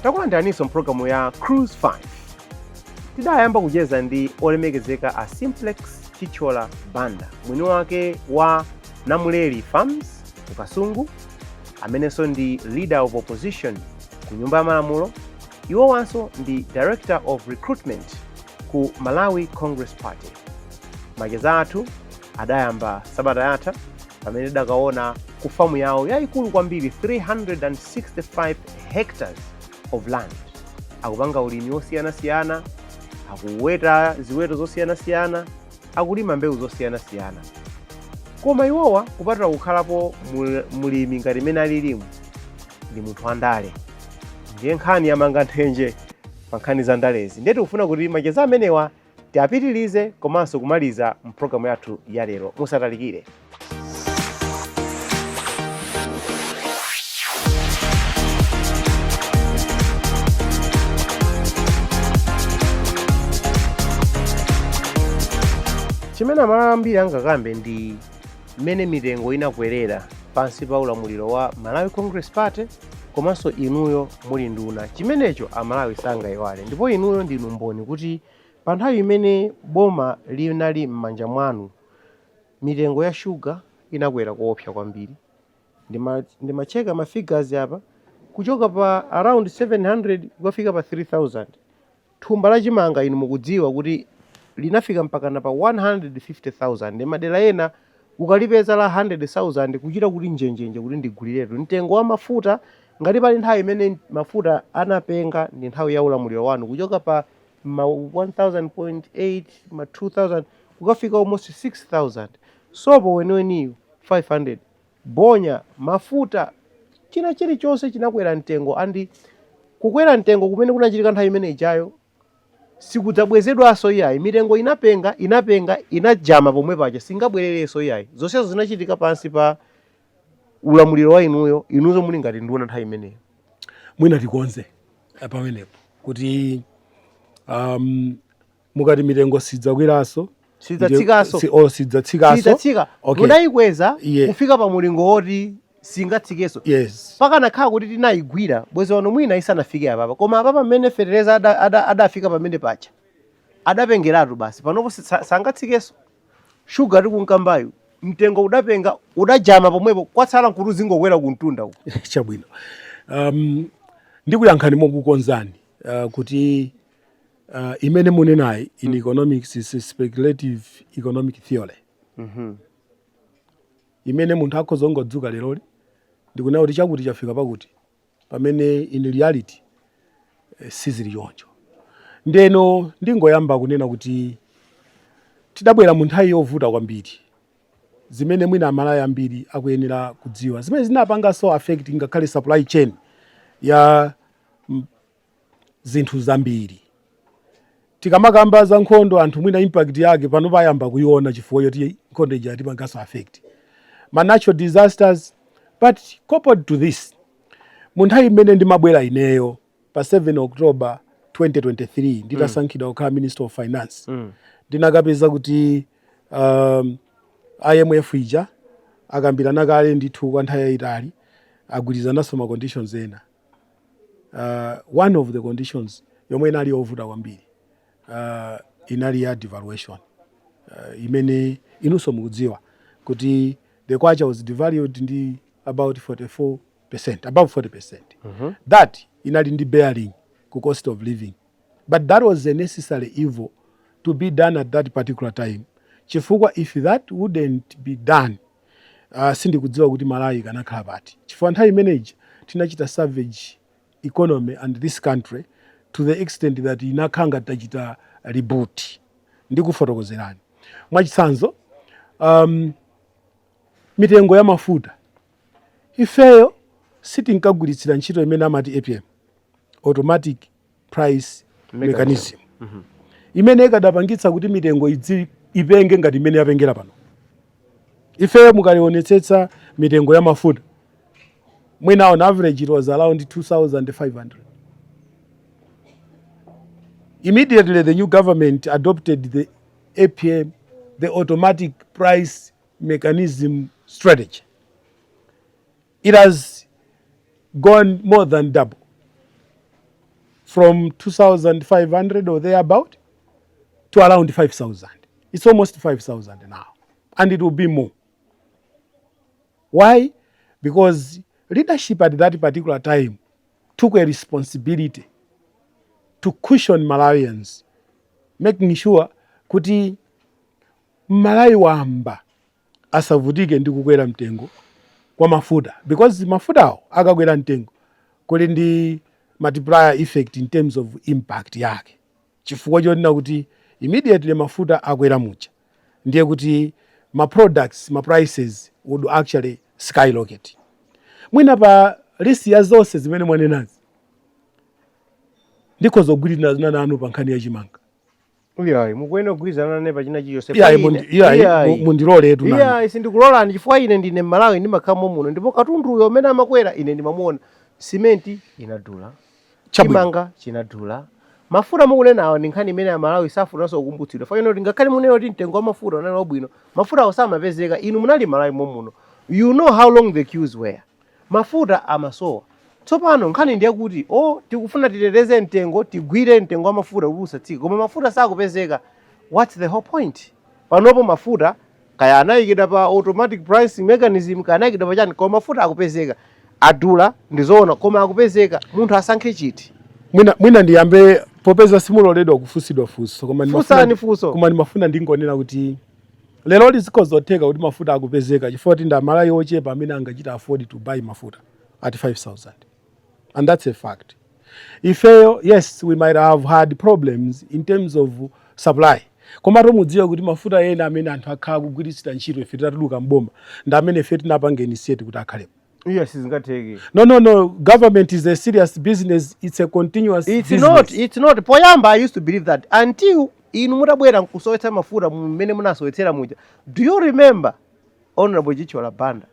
takulandiraniso mpulogalamu ya Cruise 5. Tidayamba kucheza ndi olemekezeka a Simplex Chichola Banda, mwini wake wa Namuleli Farms ku Kasungu, amenenso ndi leader of opposition ku nyumba ya malamulo. Iwo wanso ndi director of recruitment ku Malawi Congress Party. Macheza athu adayamba sabata yatha pamene tidakaona ku famu yawo yayikulu kwambiri 365 hectares of land. Akupanga ulimi wosiyanasiyana, akuweta ziweto zosiyanasiyana, akulima mbewu zosiyanasiyana. Koma iwowa kupatula kukhalapo mulimi ngati mene alilimu ndi munthu wandale. Ndiye nkhani yamanga nthenje pa nkhani za ndalezi. Ndiye tikufuna kuti macheza amenewa tiapitilize komanso kumaliza mpulogalamu yathu ya lero. Musatalikire. Chimene amalawi ambiri angakambe ndi mmene mitengo inakwerera pansi pa ulamuliro wa Malawi Congress Party komanso inuyo muli nduna. Chimenecho amalawi sangayiwale, ndipo inuyo ndinu mboni kuti pa nthawi imene boma linali m'manja mwanu mitengo ya shuga inakwera koopsa kwambiri. Ndimacheka ma figures apa kuchoka pa around 700 kukafika pa 3000. Thumba la chimanga inu mukudziwa kuti linafika mpaka na pa 150,000. Ndi madera ena ukalipeza la 100,000 kuchita kuti njenjenje kuti ndiguliretu. Mtengo wa mafuta ngati pali nthawi imene mafuta anapenga ndi nthawi ya ulamuliro wanu kuchoka pa ma 1,000.8 ma 2,000 kukafika almost 6,000. Sopo weniweniyo 500. Bonya, mafuta, china chilichonse chinakwera mtengo. Andi kukwera mtengo kumene kunachitika nthawi imene ijayo sikudzabwezedwanso iyayi. Mitengo inapenga inajama pomwe paja singabwererenso iyayi. Zonsezo zinachitika pansi pa ulamuliro wa inuzo muli ngati nduna nthawi imeneyo. Mwina tikonze pamenepo kuti mukati mitengo sidzakweranso sidzatsikaso munayikweza kufika pa mulingo woti singatsikeso. Yes. Paka nakhala kuti tinayigwira bwezi wano mwina isanafike apapa, koma apapa mmene fetereza adafika pamene pacha adapengeratu basi panopo sangatsikeso. Shuga tikunkambayo mtengo udapenga udajama pomwepo kwatsala nkuti zingokwera kuntunda uko. Chabwino. Ndikuyankhani mokukonzani kuti imene munenayi in economics is speculative economic theory. Imene munthu akhoza ngodzuka leroli ndikuona kuti chakuti chafika pakuti pamene in reality sizili choncho. Ndeno ndingoyamba kunena kuti tidabwera mu nthawi yovuta kwambiri zimene mwina amalawi ambiri akuyenera kudziwa zimene zinapanga so affect ngakhale supply chain ya zinthu zambiri. Tikamakamba za nkhondo anthu mwina impact yake pano payamba kuiona chifukwa choti nkhondo ija tipangaso affect ma natural disasters. But coupled to this, mu nthawi imene ndimabwera ineyo pa 7 October 2023 nditasankhidwa kukhala Minister of Finance, ndinakapeza kuti IMF ija akambirana kale ndithu kwa nthawi yayitali agwirizananso ma conditions ena. One of the conditions yomwe inali yovuta kwambiri inali ya devaluation, imene inunso mukudziwa kuti the kwacha was devalued ndi about 44%, above 40%. That inali ndi bearing ku cost of living, but that was a necessary evil to be done at that particular time. Chifukwa if that wouldn't be done, sindikudziwa kuti Malawi kanakhala pati. Chifukwa nthawi imeneji tinachita savage economy and this country to the extent that inakhanga tachita reboot. Ndikufotokozerani mwachitsanzo mitengo ya mafuta ifeyo sitinkagwiritsira ntchito imene amati APM, automatic price mechanism. Imene ikadapangitsa kuti mitengo ipenge ngati imene yapengera pano. Ifeyo mukalionetsetsa mitengo ya mafuta mwina on average it was around 2,500. Immediately the new government adopted the APM, the automatic price mechanism strategy. It has gone more than double. from 2,500 or thereabout to around 5,000. It's almost 5,000 now, and it will be more. Why? Because leadership at that particular time took a responsibility to cushion Malawians, making sure kuti Malawi wamba asavutike ndi kukwera mtengo kwa mafuta, because mafutawo akakwera mtengo kuli ndi multiplier effect in terms of impact yake, chifukwa chonena kuti immediately mafuta akwera mucha ndiye kuti ma products, ma prices would actually skyrocket. Mwina pa list ya zonse zimene mwanenazi ndiko zogwirizana nanu pa nkhani ya chimanga. Iyayi mukwene kugwirizana nane pa china chiyonse. Iyayi mundiloletu nanu. Iyayi sindikulolani chifukwa ine ndine Malawi ndimakhala muno, ndipo katunduyo amene amakwera ine ndimamuona. Simenti inadula, chimanga chinadula, mafuta mukunenawo ndi nkhani imene ya Malawi safunanso kukumbutsidwa. Fayino kuti ngakhale munena kuti mtengo wa mafuta unali wabwino, mafuta osamapezeka, inu munali Malawi muno. You know how long the queues were. Mafuta amasowa. Tsopano nkhani ndiye kuti tikufuna titeteze mtengo, tigwire mtengo wa mafuta usatsike, koma mafuta sakupezeka. What's the whole point? Panopo mafuta kaya anayikidwa pa automatic pricing mechanism, kaya anayikidwa pa chani, koma mafuta akupezeka. Adula ndizoona koma akupezeka, munthu asankhe chiti. Mwina ndiyambe popeza simuloledwa kufusidwa funso, koma ndimafuna ndingonena kuti lero lizikozotheka kuti mafuta akupezeka chifukwa kuti ndamalayi ochepa amene angachita afford to buy mafuta at 5,000. And that's a fact. Ifeyo, yes, we might have had problems in terms of supply. Koma mudziwe kuti mafuta ena amene anthu akhala kugwiritsa ntchito ife tatuluka mboma ndi amene ife tinapanga initiate kuti akhalepo. Yes, singateki. No. Government is a serious business. It's a continuous business. It's not. Poyamba, I used to believe that until inu mutabwera nkusowetsa mafuta mmene munasowetsera muja. Do you remember, Honorable Chichola Banda,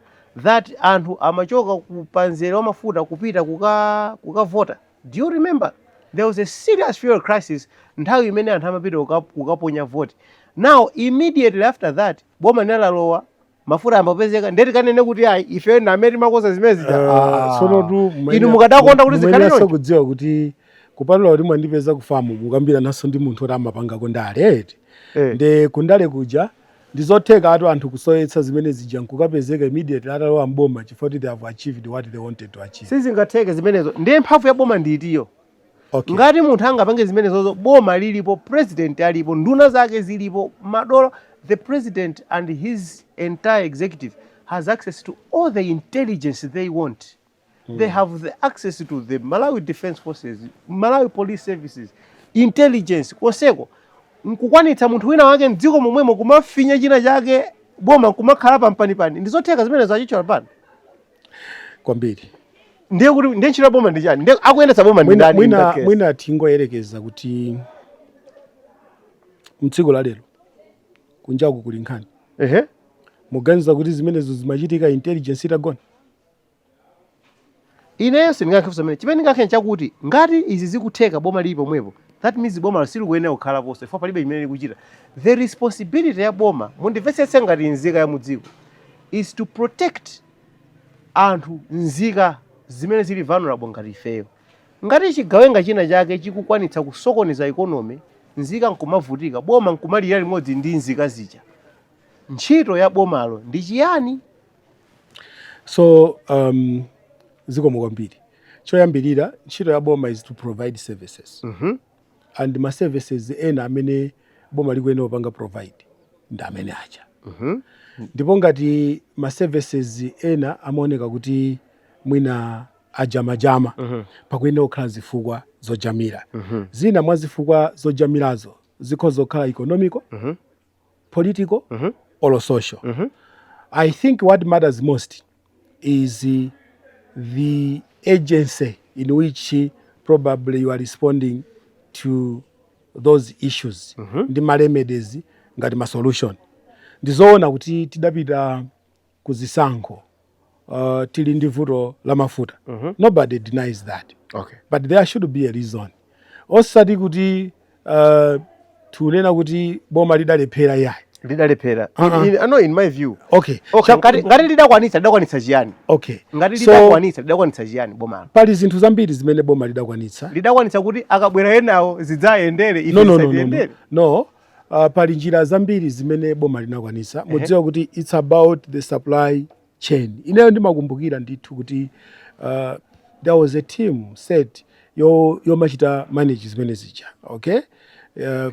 that anthu amachoka kupanzera wa mafuta kupita kukavota? Do you remember? There was a serious fuel crisis nthawi imene anthu amapita kukaponya vote. Now, immediately after that, boma nalalowa mafuta amapezeka, ndeti kanene kuti ayi ife na amene makosa zimezi inu mukadakonda kuti zikhale choncho. Kudziwa kuti kupatula kuti mwandipeza kufamu mukambira naso ndi munthu oti amapanga kondale nde kundale kuja ndizotheka anthu kusoyetsa zimene zija nkukapezeka immediately atalowa mboma chifukwa they have achieved what they wanted to achieve. Sizingatheke zimenezo, ndiye mphamvu ya boma ndiitiyo. Okay. Ngati munthu angapange zimenezo, boma lilipo, president alipo, nduna zake zilipo, madolo. The president and his entire executive has access to all the intelligence they want. They have the access to the Malawi Defense Forces, Malawi Police Services, intelligence. Koseko nkukwanitsa munthu wina wake mdziko momwemo kumafinya china chake boma kumakhala pampanipani. Ndizotheka zimene zachichola pano kwambiri. Ndiye kuti ndiye ntchito boma ndi chani? Ndiye akuyendetsa boma ndi ndani? Mwina tingoyerekeza kuti mdziko la lero kunjaku kuli nkhani. Muganiza kuti zimenezo zimachitika intelligence itagona? Ineyo sindingakhefuse mene. Chimene ndingakhe chakuti ngati izi zikutheka boma lilipo mwepo, that means boma lisili kuyenera kukhala ponse chifukwa palibe imene likuchita. The responsibility ya boma, mundimvetsetse ngati nzika ya mudziko, is to protect anthu nzika zimene zili vulnerable ngati ifeyo. Ngati chigawenga china chake chikukwanitsa kusokoneza economy, nzika nkumavutika, boma nkumalira limodzi ndi nzika zija. Ntchito ya bomalo ndi chiyani? So zikomo kwambiri. Choyambirira ntchito ya boma is to provide services. And ma services ena amene boma likuyenera kupanga provide ndi amene aja. Ndipo ngati ma services ena amaoneka kuti mwina ajamajama pakuyenera kukhala zifukwa zojamira. Zina mwa zifukwa zojamirazo zikhoza kukhala economical, political, or social. I think what matters most is the agency in which probably you are responding to those issues. Ndi remedies ngati ma solution. Ndizoona kuti tidapita kuzisankho tili ndi vuto la mafuta. Nobody denies that. Okay. But there should be a reason. Osati kuti tunena kuti boma lidalephera yayi. lidalephera. Uh-uh. In my view. Okay. Ngati lidakwanitsa chiyani? Okay. Ngati lidakwanitsa chiyani boma? Pali zinthu zambiri zimene boma lidakwanitsa. Lidakwanitsa kuti akabwera enawo zidzayendere No. Pali njira zambiri zimene boma linakwanitsa. Mudziwa kuti it's about the supply chain. Ineyo ndimakumbukira ndithu kuti there was a team set yomachita manage zimene zija. Okay?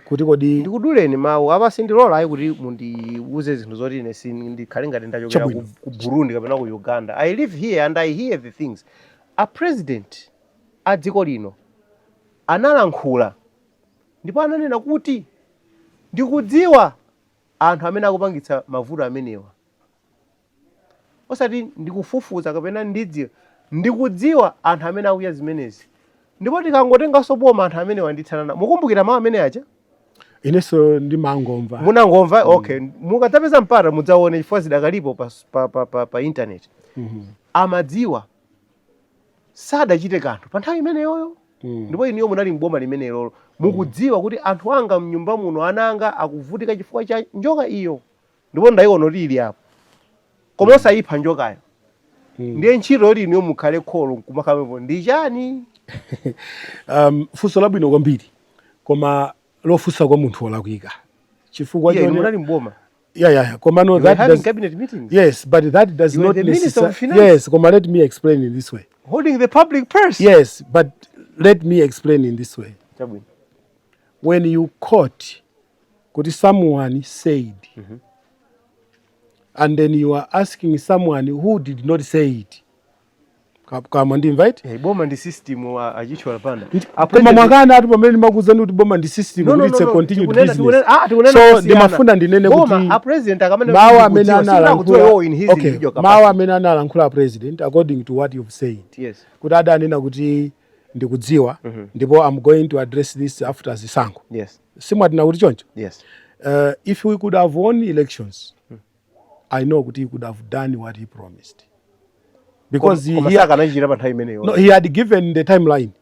Kuti kodi ndikuduleni mawu apa sindilola ayi kuti mundiuze zinthu zoti ine sindikhale ngati ndachokera ku Burundi kapena ku Uganda. I live here and I hear the things. A president a dziko lino analankhula ndipo ananena kuti ndikudziwa anthu amene akupangitsa mavuto amenewa. Osati ndikufufuza kapena ndidziwa, ndikudziwa anthu amene akuya zimenezi. Ndipo tikangotenganso boma anthu amene wanditsanana. Mukumbukira mawu amene aja? Ineso ndimangomva. Munangomva? Okay. Mukadzapeza mpata mudzaone chifukwa zidakalipo pa internet. Amadziwa sadachite kanthu pa nthawi imeneyoyo. Ndipo iniyo munali mboma limenelo. Mukudziwa kuti anthu anga mnyumba muno ananga akuvutika chifukwa cha njoka iyo. Ndipo ndayiona kuti ili apo. Koma osayipha njokayo. Ndiye ntchito yoti iniyo mukhale kholo kumakhamepo ndi chani? Funso labwino kwambiri koma lofunsa kwa munthu wolakwika chifukwa chone munali mboma koma no that does cabinet meetings. Yes, but that does not necessarily. Yes, koma let me explain in this way. Holding the public purse. Yes, but let me explain in this way. When you quote kuti someone said and then you are asking someone who did not say it, kama ndi invite boma ndi system achichwa panda koma mwakana atu pamene makuzani kuti boma ndi system kuti it's a continued business. So ndimafunda ndinene kuti boma a president akamene mawa amene analankhula president according to what you've said. Yes. Kuti adanena kuti ndikudziwa ndipo I'm going to address this after zisankho. Yes. Simwatina kuti choncho. Yes. If we could have won elections, I know kuti he could have done what he promised. Because he had given the timeline.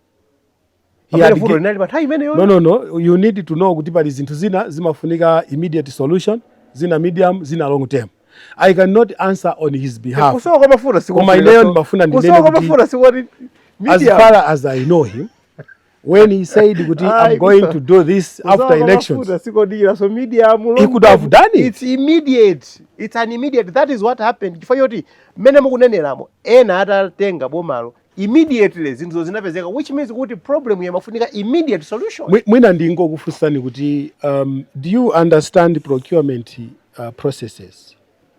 No. You need to know kuti pali zinthu zina zimafunika immediate solution, zina medium, zina long term. I cannot answer on his behalf. Koma ineyo ndimafuna ndinene kuti as far as I know him, when he said kuti I'm going to do this after elections, he could have done it. It's immediate. It's an immediate. That is what happened. For yoti mene mukunenelamo ena atatenga bomalo immediately zinthu zinapezeka, which means kuti problem yamafunika immediate solution. Mwina ndingokufunsani kuti do you understand procurement processes?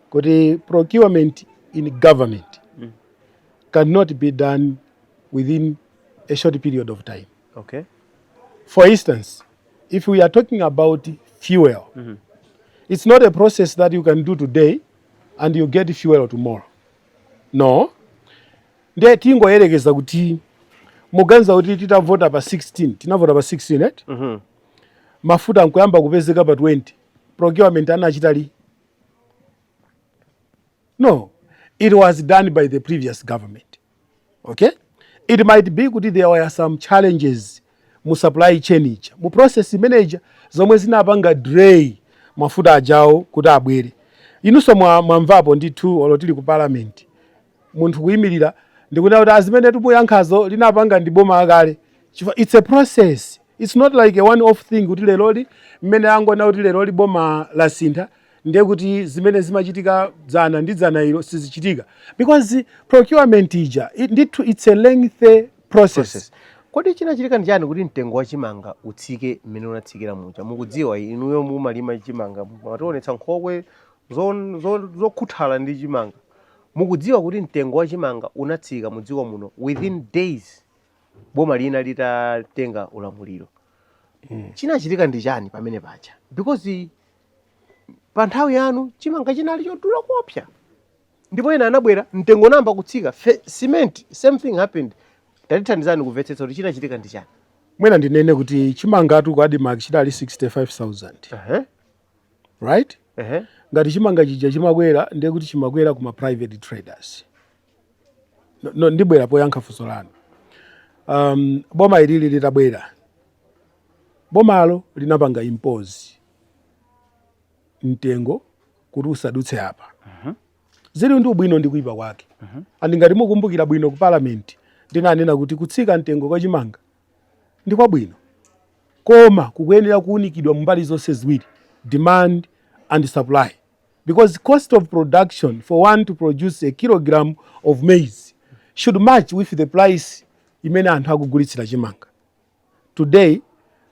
Kuti procurement in government cannot be done within a short period of time. Okay. For instance, if we are talking about fuel, it's not a process that you can do today and you get fuel tomorrow. No. Ndiye tingoyerekeza kuti muganza kuti titavota pa 16, tinavota pa 16 right? Mafuta nkuyamba kupezeka pa 20. Procurement anachitali. No. It was done by the previous government. Okay? It might be kuti there were some challenges mu supply chain icha. Mu process manager zomwe zinapanga delay mafuta ajawo kuti abwere. Inunso mwamvapo ndithu olotili ku parliament. Munthu kuyimirira ndikuti kuti azimene tikuyankhazo linapanga ndi boma akale. It's a process. It's not like a one off thing kuti leloli mmene angona kuti leloli boma la sintha ndiye kuti zimene zimachitika dzana ndi dzana ilo sizichitika, because procurement ija ndithu it's a lengthy process. Kodi chinachitika njani kuti mtengo wa chimanga utsike mmene unatsikira muja? Mukudziwa inuyo mumalima chimanga, mationetsa nkhokwe zokhuthala ndi chimanga. Mukudziwa kuti mtengo wa chimanga unatsika mu dziko muno within days boma lina litatenga ulamuliro. Chinachitika ndi chani pamene paja? Because pa nthawi yanu chimanga chinali chodula kopsa, ndipo ena anabwera mtengo namba kutsika. Cement same thing happened. Tatithandizani kumvetsetsa kuti chinachitika ndi chani. Mwina ndinene kuti chimanga atu kwa Adimark chidali 65,000. Right? Ngati chimanga chija chimakwera ndiye kuti chimakwera kuma private traders. No, ndibwera poyankha funso lanu. Boma ilili litabwera, bomalo linapanga impose mtengo kuti usadutse apa. Zili ndi ubwino ndi kuipa kwake. Andi ngati mukumbukira bwino ku parliament ndinanena kuti kutsika mtengo kwa chimanga ndi kwabwino, koma kukuyenera kuunikidwa mbali zonse ziwiri, demand and supply, because cost of production for one to produce a kilogram of maize should match with the price imene anthu akugulitsira chimanga. Today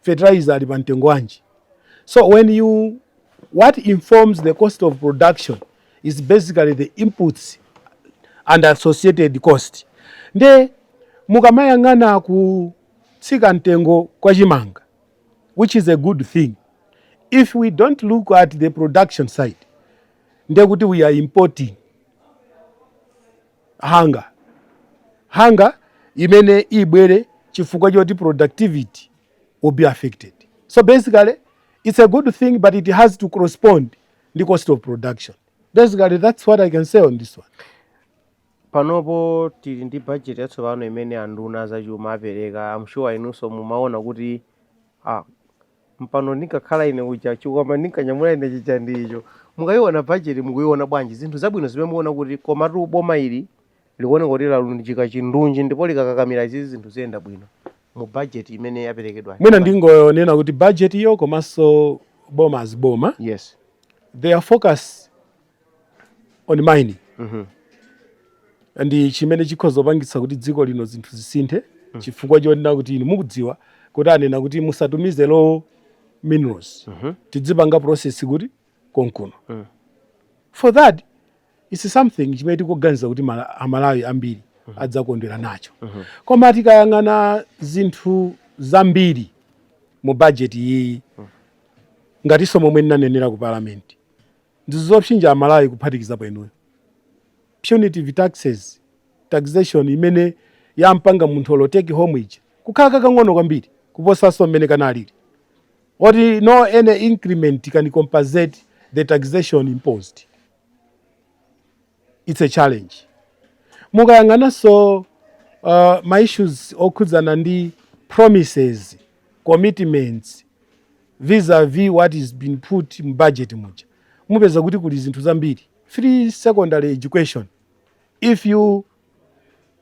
fertilizer ali pa mtengo wanji. So what informs the cost of production is basically the inputs and associated cost. Nde mukamayang'ana kutsika mtengo kwa chimanga, which is a good thing, if we don't look at the production side, nde kuti we are importing hunger imene ibwere chifukwa choti productivity will be affected. So basically it's a good thing, but it has to correspond the cost of production. Basically that's what I can say on this one. Panopo tili ndi budget yatsopano imene anduna zachuma apereka. I'm sure inunso mumaona kuti mpano ndikakhala ine uja chikoma ndikanyamula ine chicha ndicho. Mukayiona budget mukuyiona bwanji zinthu zabwino zimene muona kuti komatu boma ili likuone kuti lalunjika chindunji ndipo likakakamira izi zinthu ziyenda bwino mu budget imene yaperekedwa. Mwina ndingonena kuti budget iyo komanso boma aziboma, yes, they are focused on mining. Ndi chimene chikhoza kupangitsa kuti dziko lino zinthu zisinthe chifukwa chonena kuti inu mukudziwa kuti anena kuti musatumize low minerals, tidzipanga process kuti konkuno. For that it's something chimene tikuganiza kuti Amalawi ambiri adzakondwera nacho. Koma tikayang'ana zinthu zambiri mu budget iyi, ngatinso momwe ndinanenera ku parliament, ndizopsinja Amalawi kuphatikiza bwinoyo. Punitive taxes, taxation imene yampanga munthu olo take home ija kukhala kakang'ono kwambiri kuposanso mmene kanalili. Or no any increment can compensate the taxation imposed. It's a challenge. Mukayang'ananso my issues okhudzana ndi promises, commitments vis-a-vis what is been put in budget muja, mupeza kuti kuli zinthu zambiri. Free secondary education, if you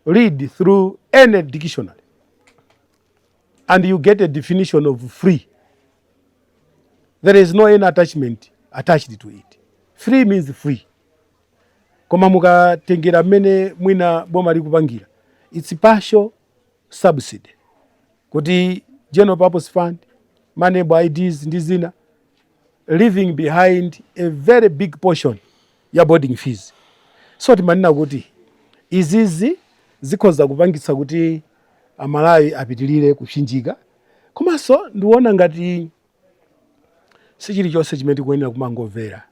read through any dictionary and you get a definition of free, there is no any attachment attached to it. Free means free. Koma mukatengera mmene mwina boma likupangira, it's partial subsidy. Kuti general purpose fund, manable IDs ndi zina, leaving behind a very big portion ya boarding fees. So timanena kuti izizi zikhoza kupangitsa kuti Amalawi apitilire kupsinjika. Komanso ndiwona ngati sichilichonse chimene tikuyenera kumangomvera.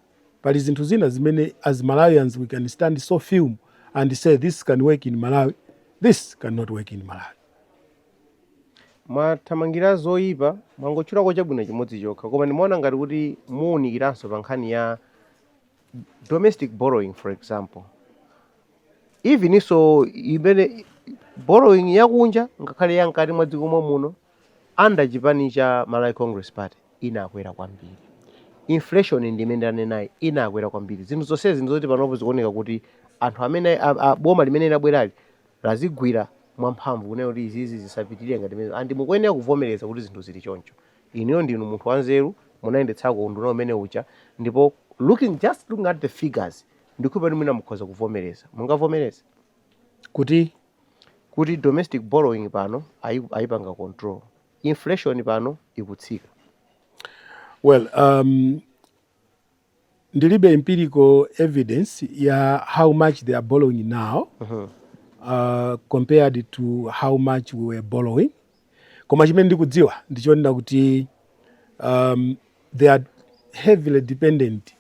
Pali zinthu zina zimene as Malawians we can stand so firm and say this can work in Malawi, this cannot work in Malawi. Mathamangira zoyipa mwangotchulako chabwino chimodzi chokha, koma ndimaona ngati kuti muwunikiranso pa nkhani ya domestic borrowing, for example. Even so imene borrowing yakunja ngakhale yankati mwa dziko muno under chipani cha Malawi Congress Party inakwera kwambiri. Inflation ndimene nayo inakwera kwambiri. Zinthu zonse zindizoti panopo zikuoneka kuti anthu amene boma limene labwerali lazigwira mwamphamvu kunena kuti izizi zisapitirire ngati mene andi mukuyenera kuvomereza kuti zinthu zili choncho. Iniyo ndinu munthu wanzeru munayendetsako unduna umene ucha, ndipo looking at the figures ndikupa ndi mwina mukhoza kuvomereza. Mungavomereza kuti domestic borrowing pano ayipanga control, inflation pano ikutsika. Well, ndilibe empirical evidence ya how much they are borrowing now compared to how much we were borrowing. Koma chimene ndikudziwa ndichonena kuti they are heavily dependent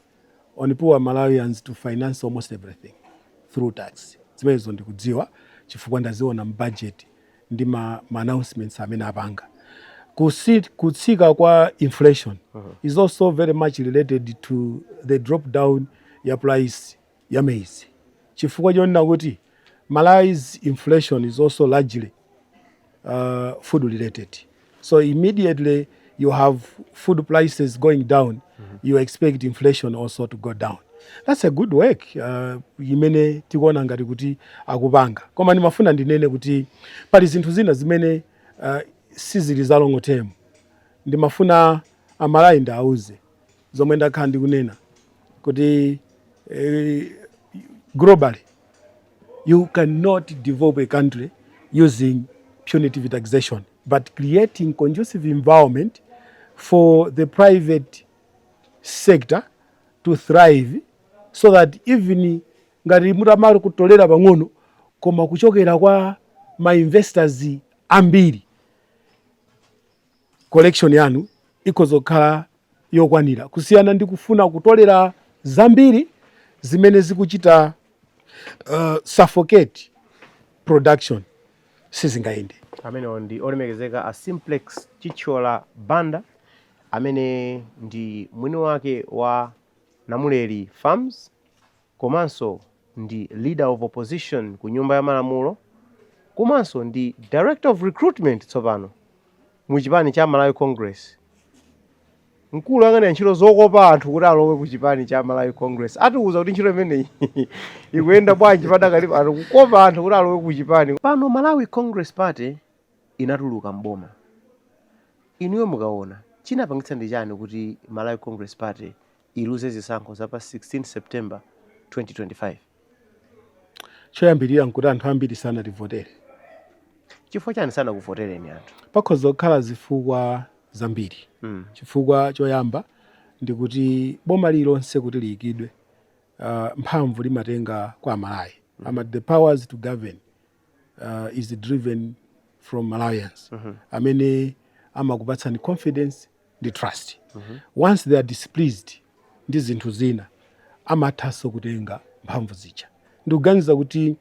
on poor Malawians to finance almost everything through tax. Zimenezo ndikudziwa chifukwa ndaziona mbudget ndi ma announcements amene apanga. Kutsika kwa inflation is also very much related to the drop down ya price ya maize. Chifukwa chonena kuti Malawi's inflation is also largely food related. So immediately you have food prices going down, you expect inflation also to go down. That's a good work imene tikuona ngati kuti akupanga. Koma ndimafuna ndinene kuti pali zinthu zina zimene sizili za long term. Ndimafuna amalayi ndauze zomwe ndakhala ndikunena kuti globally you cannot develop a country using punitive taxation, but creating conducive environment for the private sector to thrive so that even ngati mutamali kutolera pang'ono koma kuchokera kwa ma investors ambiri collection yanu ikozokhala yokwanira kusiyana ndi kufuna kutolera zambiri zimene zikuchita suffocate production sizingayende. Amene ndi olemekezeka a Simplex Chichola Banda amene ndi mwini wake wa Namuleri Farms komanso ndi leader of opposition ku nyumba ya malamulo komanso ndi director of recruitment tsopano mu chipani cha Malawi Congress. Mkulu angani ntchito zokopa anthu kuti alowe ku chipani cha Malawi Congress atiuza kuti ntchito imeneyi ikuyenda bwanji padakali pano kukopa anthu kuti alowe ku chipani. Pano Malawi Congress Party inatuluka mboma. Inuyo mukaona chinapangitsa ndi chani kuti Malawi Congress Party iluze zisankho za pa 16 September 2025? Choyambirira nkuti anthu ambiri sana tivotere. Chifukwa chani sana kuvotereni anthu? Pakhoza kukhala zifukwa zambiri. Chifukwa choyamba ndikuti boma lilonse kuti liyikidwe mphamvu limatenga kwa Malawi. The powers to govern is driven from Malawians. Amene amakupatsani confidence ndi trust. Once they are displeased ndi zinthu zina amathaso kutenga mphamvu zija. Ndikuganiza kuti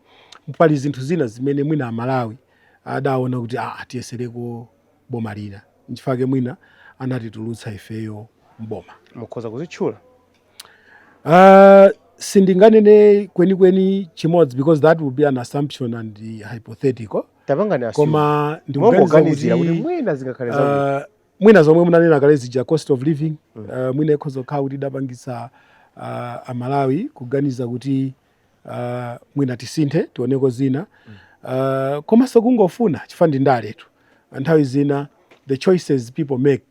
pali zinthu zina zimene mwina Malawi adaona kuti tiyesereko boma lina. Nchifake mwina anatitulutsa ifeyo mboma. Mukhoza kuzitchula? Sindinganene kwenikweni chimodzi because that would be an assumption and hypothetical. Tapangani assume. Koma ndikuganiza kuti mwina zingakhale zawo. Mwina zomwe munanena kale zija cost of living mwina ikhoza kukhala kuti idapangisa amalawi kuganiza kuti mwina tisinthe tioneko zina. Komanso kungofuna chifukwa ndi ndaletu. Nthawi zina the choices people make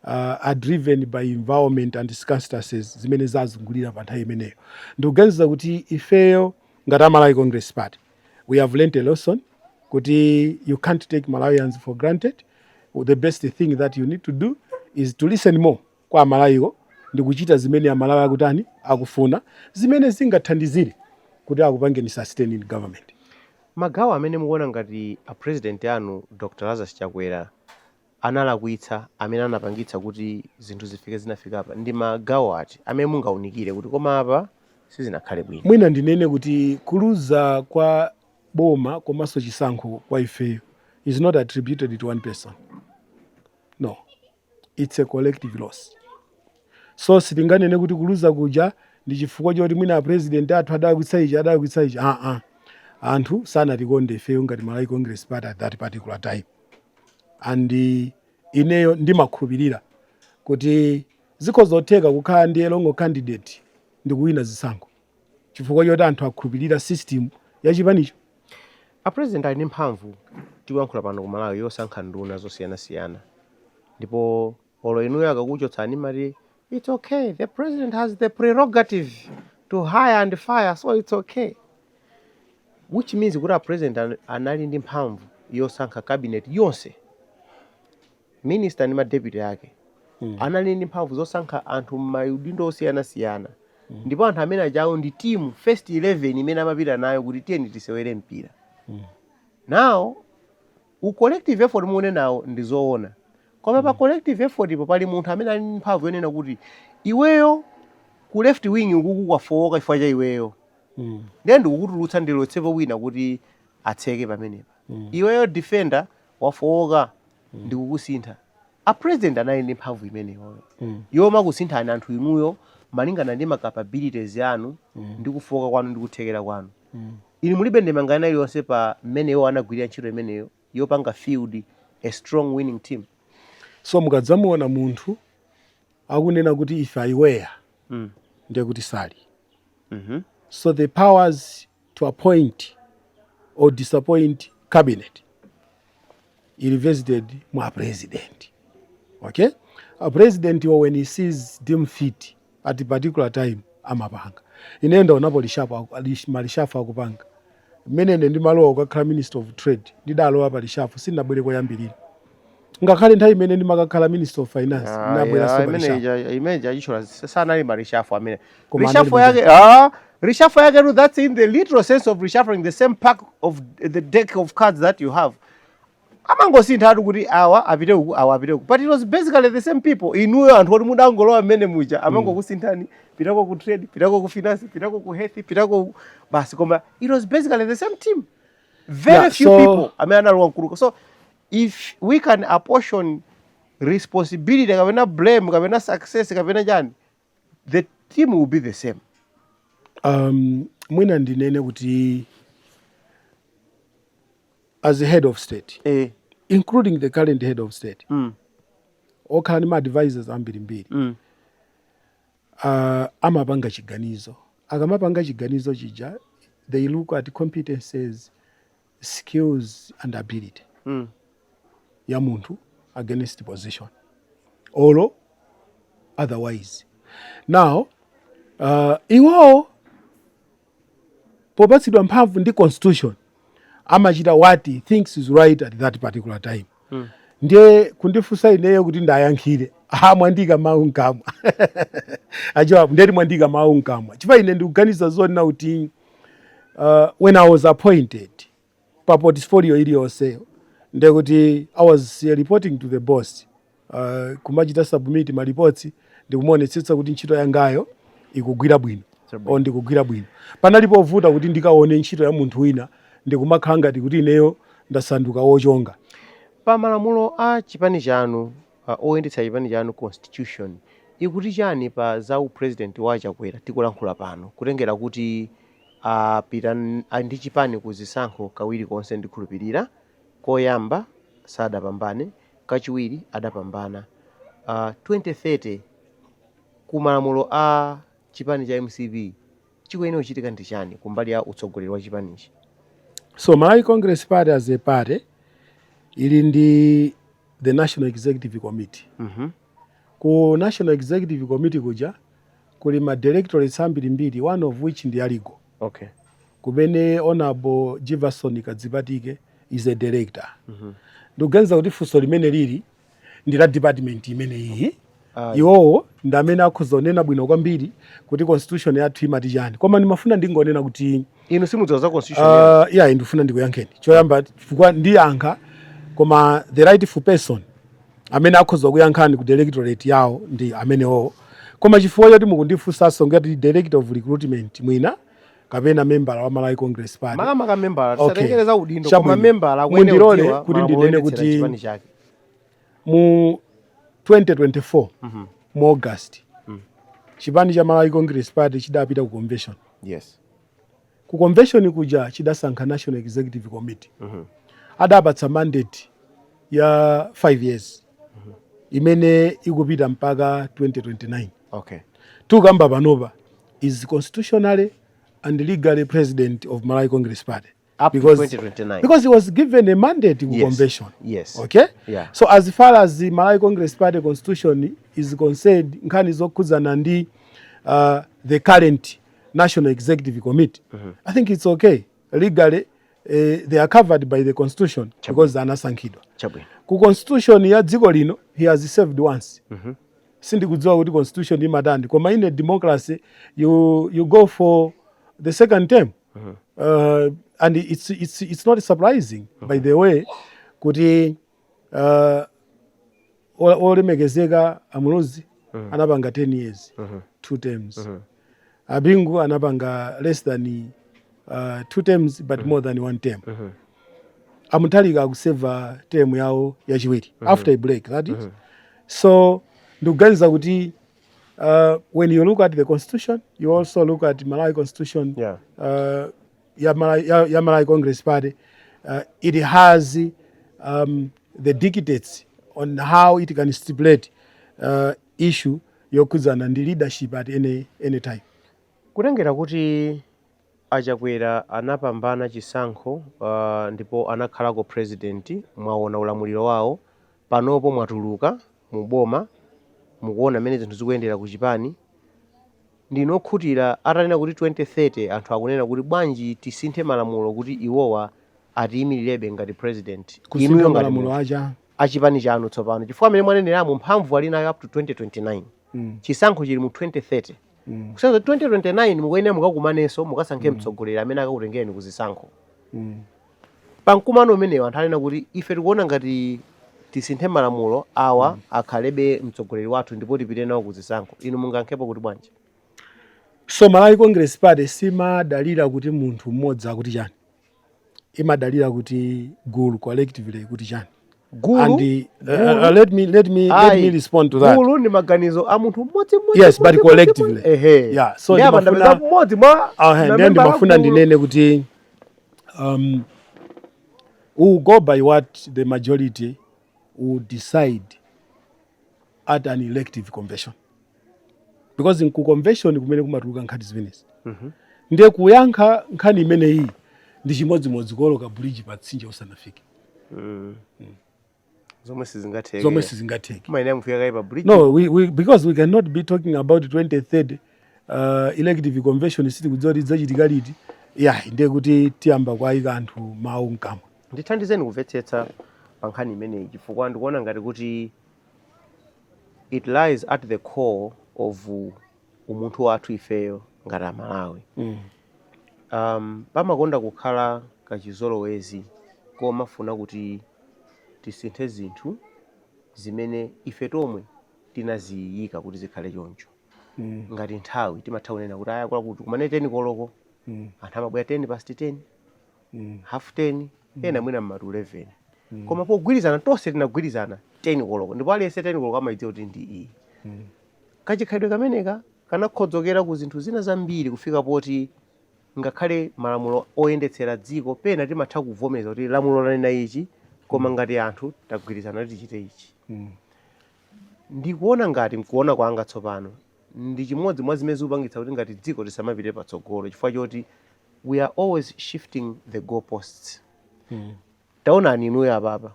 are driven by environment and circumstances zimene zazungulira pa nthawi imeneyo. Ndikuganiza kuti ifeyo ngati Malawi Congress Party we have learned a lesson kuti you can't take Malawians for granted. The best thing that you need to do is to listen more kwa Malawiwo ndi kuchita zimene Amalawi akutani akufuna zimene zingathandizire kuti akupangeni sustain in government. Magawo amene mukuona ngati a president anu Dr. Lazarus Chakwera analakwitsa amene anapangitsa kuti zinthu zifike zinafika apa ndi magawo ati amene mungaunikire kuti koma apa sizinakhale bwino? Mwina ndinene kuti kuluza kwa boma komanso chisankho kwa ifeyo is not attributed to one person. No, it's a collective loss. So sitinganene kuti kuluza kuja ndi chifukwa choti mwina president athu adakwitsa ichi. Anthu sanatikonde ifeyo ngati Malawi Congress Party at that particular time. And ineyo ndimakhulupirira kuti zikhozotheka kukhala ndi elongo candidate ndi kuwina zisankho chifukwa choti anthu akhulupirira system ya chipanicho. A president ali ndi mphamvu tikuyankhula pano ku Malawi yosankha nduna zosiyanasiyana ndipo olo inuyo akakuchotsani mati it's okay, the president has the prerogative to hire and fire, so it's okay, which means kuti a president anali ndi mphamvu yosankha cabinet yonse, minister ndi ma deputy yake anali ndi mphamvu zosankha anthu m'mayudindo osiyanasiyana ndipo anthu amene ajawo ndi team first 11 imene amapita nayo kuti tiyeni tisewere mpira. Now collective effort muone nawo ndi zoona koma pa collective effort ipo pali munthu amene ali ndi mphamvu yonena kuti iweyo ku left wing ukuku kwafowoka chifukwa cha iweyo ndiye ndikukutulutsa ndilotsepo wina kuti atseke pamenepa. Iweyo defender wafowoka ndikukusintha. A president anali ndi mphamvu imeneyo yoma kusinthani anthu inuyo malingana ndi ma capabilities yanu ndi kufowoka kwanu ndi kuthekera kwanu. Ili mulibe ndemanga iliyonse pa mmeneyo anagwirira ntchito imeneyo yopanga field a strong winning team. So mukadzamuona munthu akunena kuti if I were ndiye kuti sali. Mhm. So the powers to appoint or disappoint cabinet is vested mwa president. Okay? A president when he sees deem fit at a particular time amapanga. Inenda unapo malishafu akupanga. Mene ndi malowa ukakhala minister of trade. Ndidalowa pa lishafu sinabwere koyambirira. Ngakhale nthawi imene ndimakakhala minister of finance nabwera sopa lishafu. Imene achichola sana ali malishafu amene. Koma Lishafu anali yake reshuffle yake, that's in the literal sense of reshuffling, the same pack of the deck of cards that you have. Amangosintha atu kuti awa apite uku awa apite uku, but it was basically the same people. Inuyo anthu oti mudangolowa mmene muja amangokusinthani, pitako ku trade, pitako ku finance, pitako ku health, pitako basi, koma it was basically the same team. Very few people amene analowa mkuluko. So if we can apportion responsibility kapena blame kapena success kapena jani, the team will be the same. Mwina ndinene kuti as a head of state, including the current head of state, okhala ndi ma advisors ambirimbiri, amapanga chiganizo. Akamapanga chiganizo chija, they look at competences, skills and ability ya munthu against the position, or otherwise. Now, iwo popatsidwa mphamvu ndi constitution amachita what he thinks is right at that particular time. Ndiye kundifunsa ineyo kuti ndayankhire, mwandika mawu mkamwa. Ajawabu ndeti mwandika mawu mkamwa. Chifukwa ine ndikuganiza zona kuti when I was appointed pa portfolio iliyonse, ndiye kuti I was reporting to the boss, kumachita submit ma reports, ndikumuonetsetsa kuti ntchito yangayo ikugwira bwino. Ndikugwira bwino. Panalipo vuta kuti ndikaone ntchito ya munthu wina, ndikumakhala ngati kuti ineyo ndasanduka wochonga. Pa malamulo a chipani chanu, oyendetsa chipani chanu constitution, ikuti chani pa za president wa Chakwera tikulankhula pano, kutengera kuti apita ndi chipani kuzisankho kawiri konse ndikhulupirira, koyamba sadapambane, kachiwiri adapambana. 2030 ku malamulo a chipani cha MCP chikuyenera kuchitika ndi chani kumbali ya utsogoleri wa chipanichi? So Malawi Congress Party as a party ili ndi the National Executive Committee. Ku National Executive Committee kuja kuli ma directorates ambirimbiri, one of which ndi aligo. Okay. Kumene Honorable Jefferson Kadzipatike is a director. Ndikuganiza kuti funso limene lili ndi la department imene iyi. Iwowo ndi amene akuzonena bwino kwambiri kuti constitution yathu imati chani. Koma ndimafuna ndingonena kuti inu simudziwa constitution ya ndifuna ndikuyankheni. Choyamba chifukwa ndiyankha, koma the rightful person amene akhoza kuyankhani ku directorate yawo ndi amenewo. Koma chifukwa choti mukundifunsanso ngati director of recruitment mwina kapena member wa Malawi Congress Party. Makamaka member tisatengereza udindo, koma member akwene mundilole kuti ndinene kuti mu 2024 mu August chipani cha Malawi Congress Party chidapita ku convention. Yes. Ku convention kuja chidasankha National Executive Committee. Adapatsa mandate ya 5 years. Imene ikupita mpaka 2029. Okay. Tukamba panopa is constitutionally and legally president of Malawi Congress Party. Up because, to 2029. Because he was given a mandate to convention. Yes. Okay? Yeah. So as far as the Malawi Congress Party constitution is concerned, nkhani zokhuzana ndi the current National Executive Committee, I think it's okay. Legally, they are covered by the constitution because anasankhidwa. Ku constitution ya dziko lino, he has served once. Sindikudziwa kuti constitution imatani. Koma in a democracy, you go for the second term. And it's not surprising, by the way, kuti olemekezeka Amulozi anapanga 10 years, 2 terms. Abingu anapanga less than 2 terms, but more than 1 term. Amutalika akuseva term yawo yachiwiri after a break, that is. So ndikuganiza kuti when you look at the constitution, you also look at Malawi constitution. Ya Malawi Congress Party, it has the dictates on how it can stipulate issue yokhuzana ndi leadership at any time. Kutengera kuti Achakwera anapambana chisankho ndipo anakhalako president, mwaona ulamuliro wawo, panopo mwatuluka muboma mukuona mmene zinthu zikuyendera ku chipani, ndinokhutira atanena kuti 2030 anthu akunena kuti bwanji tisinthe malamulo kuti iwowa atiyimirirebe ngati president. Kusintha malamulo achipani chanu tsopano chifukwa amene mwaneneramo mphamvu ali nayo up to 2029. Chisankho chili mu 2030. Kusenza 2029 mukuyenera mukakumanenso mukasankhe mtsogoleri amene akakutengeni kuzisankho. Pamkumano umenewo anthu anena kuti ife tikuona ngati tisinthe malamulo awa akhalebe mtsogoleri wathu ndipo tipite nawo kuzisankho. Inu mungankhepo kuti bwanji? So Malawi Congress Party simadalira kuti munthu mmodzi akuti chani, imadalira kuti gulu collectively kuti chani. Gulu? Let me respond to that. Gulu ni maganizo a munthu mmodzi. Yes, but collectively. Yeah, so ndimafuna ndinene kuti we'll go by what the majority will decide at an elective convention. Because in convention kumene kumatuluka nkhani zimenezi. Ndiye kuyankha nkhani imene iyi ndi chimodzimodzi koloka bridge pa tsinje usanafike. Zomwe sizingatheke. Maina mufika kai pa bridge. No, because we cannot be talking about 2030 elective convention siti kudziwa kuti zachitika liti. Ndiye kuti tiyamba kwayika anthu mawu mkamwa. Ndithandizeni kumvetsetsa pa nkhani imeneyi chifukwa ndikuona ngati kuti it lies at the core of umunthu wathu ifeyo ngati Amalawi. Pamakonda kukhala kachizolowezi koma funa kuti tisinthe zinthu zimene ife tomwe tinaziyika kuti zikhale choncho. Ngati nthawi timatha kunena kuti aya kwa kuti kumane 10 koloko anthu amabwera 10 past 10 half 10 ena mwina mmatu 11 koma pogwirizana tonse tinagwirizana 10 koloko ndipo aliyense 10 koloko amayidziwa kuti ndi iyi. Kachikhalidwe kameneka kanakhodzokera ku zinthu zina zambiri kufika poti ngakhale malamulo oyendetsera dziko pena timatha kuvomeza kuti lamulo lanena ichi koma ngati anthu tagwirizana kuti tichite ichi. Ndikuona ngati mkuona kwanga tsopano ndi chimodzi mwa zimene zikupangitsa kuti ngati dziko lisamapite patsogolo chifukwa choti we are always shifting the goalposts. Taonani inuyo apapa.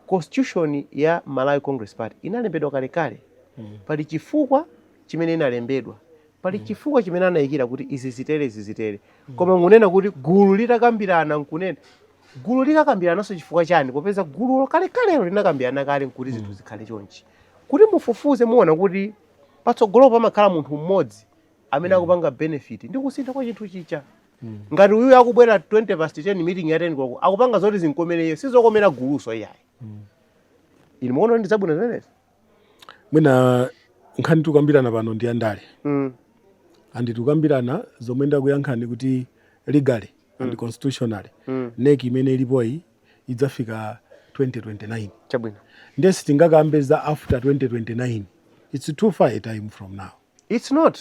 Constitution ya Malawi Congress Party inalembedwa kalekale. Pali chifukwa chimene inalembedwa. Pali chifukwa chimene anayikira kuti izi zitere. Koma ngunena kuti gulu litakambirana nkunena. Gulu likakambirananso chifukwa chani popeza gulu kalekale linakambirana kale nkuti zinthu zikhale chonchi. Kuti mufufuze muona kuti patsogolo pamakhala munthu mmodzi amene akupanga benefit ndi kusintha kwa chinthu chicha. Ngati uyu akubwera 20 past 10 meeting ya 10 koloko akupanga zoti zinkomeneyo sizokomera guluso iyayi. Ili muona ndi zabwino zimenezi. Mwina nkhani tukambirana pano ndi andale. Andi tukambirana zomwe ndakuyankhani kuti legally and constitutionally. NEC imene ilipoyi idzafika 2029. Chabwino. Ndiye sitingakambe za after 2029. It's too far a time from now. It's not.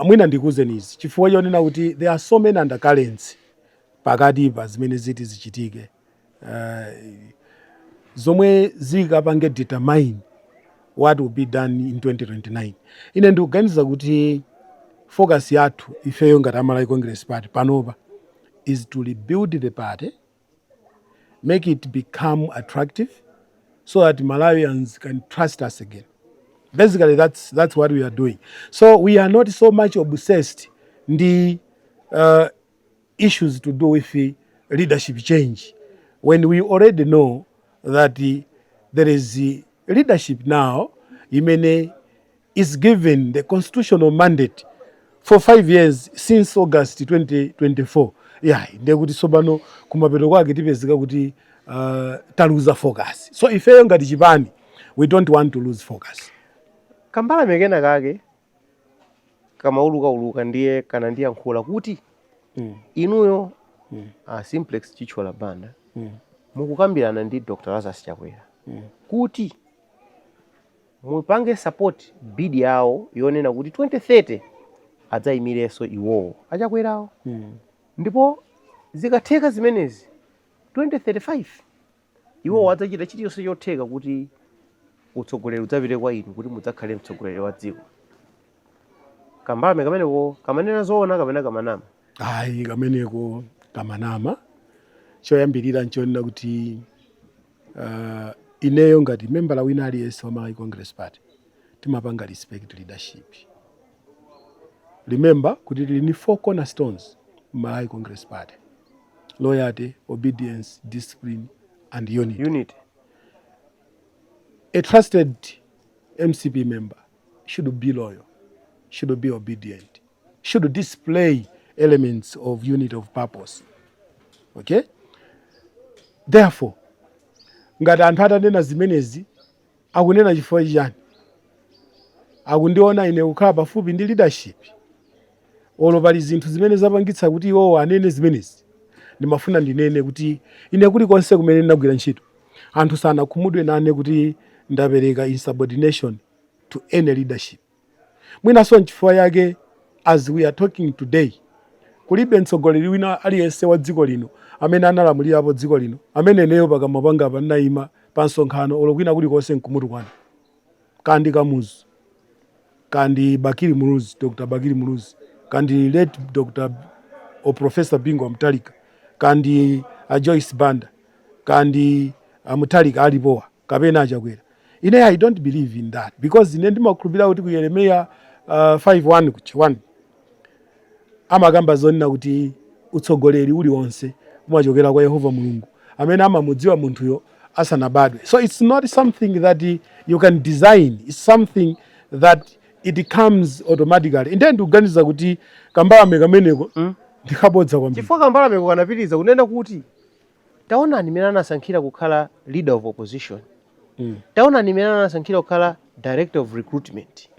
Mwina ndikuuzeni izi chifukwa chonena kuti there are so many undercurrents pakati pa zimene ziti zichitike. Zomwe zikapange determine what will be done in 2029. Ine ndikuganiza kuti focus yathu ifeyo ngati Malawi Congress Party panopa is to rebuild the party, make it become attractive so that Malawians can trust us again. Basically, that's what we are doing. So we are not so much obsessed the issues to do with the leadership change when we already know that there is the leadership now. Imene is given the constitutional mandate for 5 years since August 2024. Ndiye kuti sobano kumapeto kwake tipezeka kuti taluza focus. So ifeyo ngati chipani we don't want to lose focus. Kambala mekena kake kama uluka ndiye kana ndiye nkhula kuti inuyo Simplex Chichola Banda mukukambirana ndi Dr. Lazarus Chakwera kuti mupange support bid yawo yonena kuti 2030 adzayimireso iwowo achakwerawo. Ndipo zikatheka zimenezi 2035 iwowo adzachita chilichonse chotheka kuti utsogoleri udzapite kwa inu kuti mudzakhale mtsogoleri wa dziko. Kambalame kameneko kamanena zoona kapena kamanama? Ayi, kameneko kamanama. Choyambirira nchonena kuti ineyo ngati membala wina aliyense wa Malawi Congress Party timapanga respect leadership. Remember kuti tili ni 4 cornerstones Malawi Congress Party: loyalty, obedience, discipline and unity. A trusted MCP member should be loyal, should be obedient, should display elements of unity of purpose. Okay? Therefore, ngati anthu atanena zimenezi akunena chifukwa chani? Akundiona ine kukhala pafupi ndi leadership, olo pali zinthu zimene zapangitsa kuti iwo anene zimenezi. Ndimafuna ndinene kuti ine kulikonse kumene ndinagwira ntchito anthu sanakhumudwe nane kuti ndapereka insubordination to any leadership. Mwinaso nchifukwa yake, as we are talking today, kulibe mtsogoleri wina aliyense wa dziko lino amene analamulirapo dziko lino amene neyo pakamwa panga panayima pa nsonkhano olo kwina kulikonse nkumutu kwanu. Kandi Kamuzu, kandi Bakiri Muluzi, Dr. Bakiri Muluzi, kandi late Dr. or Professor Bingu Mutharika, kandi Joyce Banda, kandi Mutharika alipowa kapena achakwera. Ine I don't believe in that, because ine ndimakhulupirira kuti ku Yeremiya 5:1 amakamba zonena kuti utsogoleri uliwonse umachokera kwa Yehova Mulungu amene amamudziwa munthuyo asanabadwe. So it's not something that you can design, it's something that it comes automatically. Inde ndikuganiza kuti kambalame kameneko ndikabodza kwambiri. Chifukwa kambalame kanapitiriza kunena kuti taonani mmene anasankhira kukhala leader of opposition, taonani mmene anasankhira kukhala director of recruitment.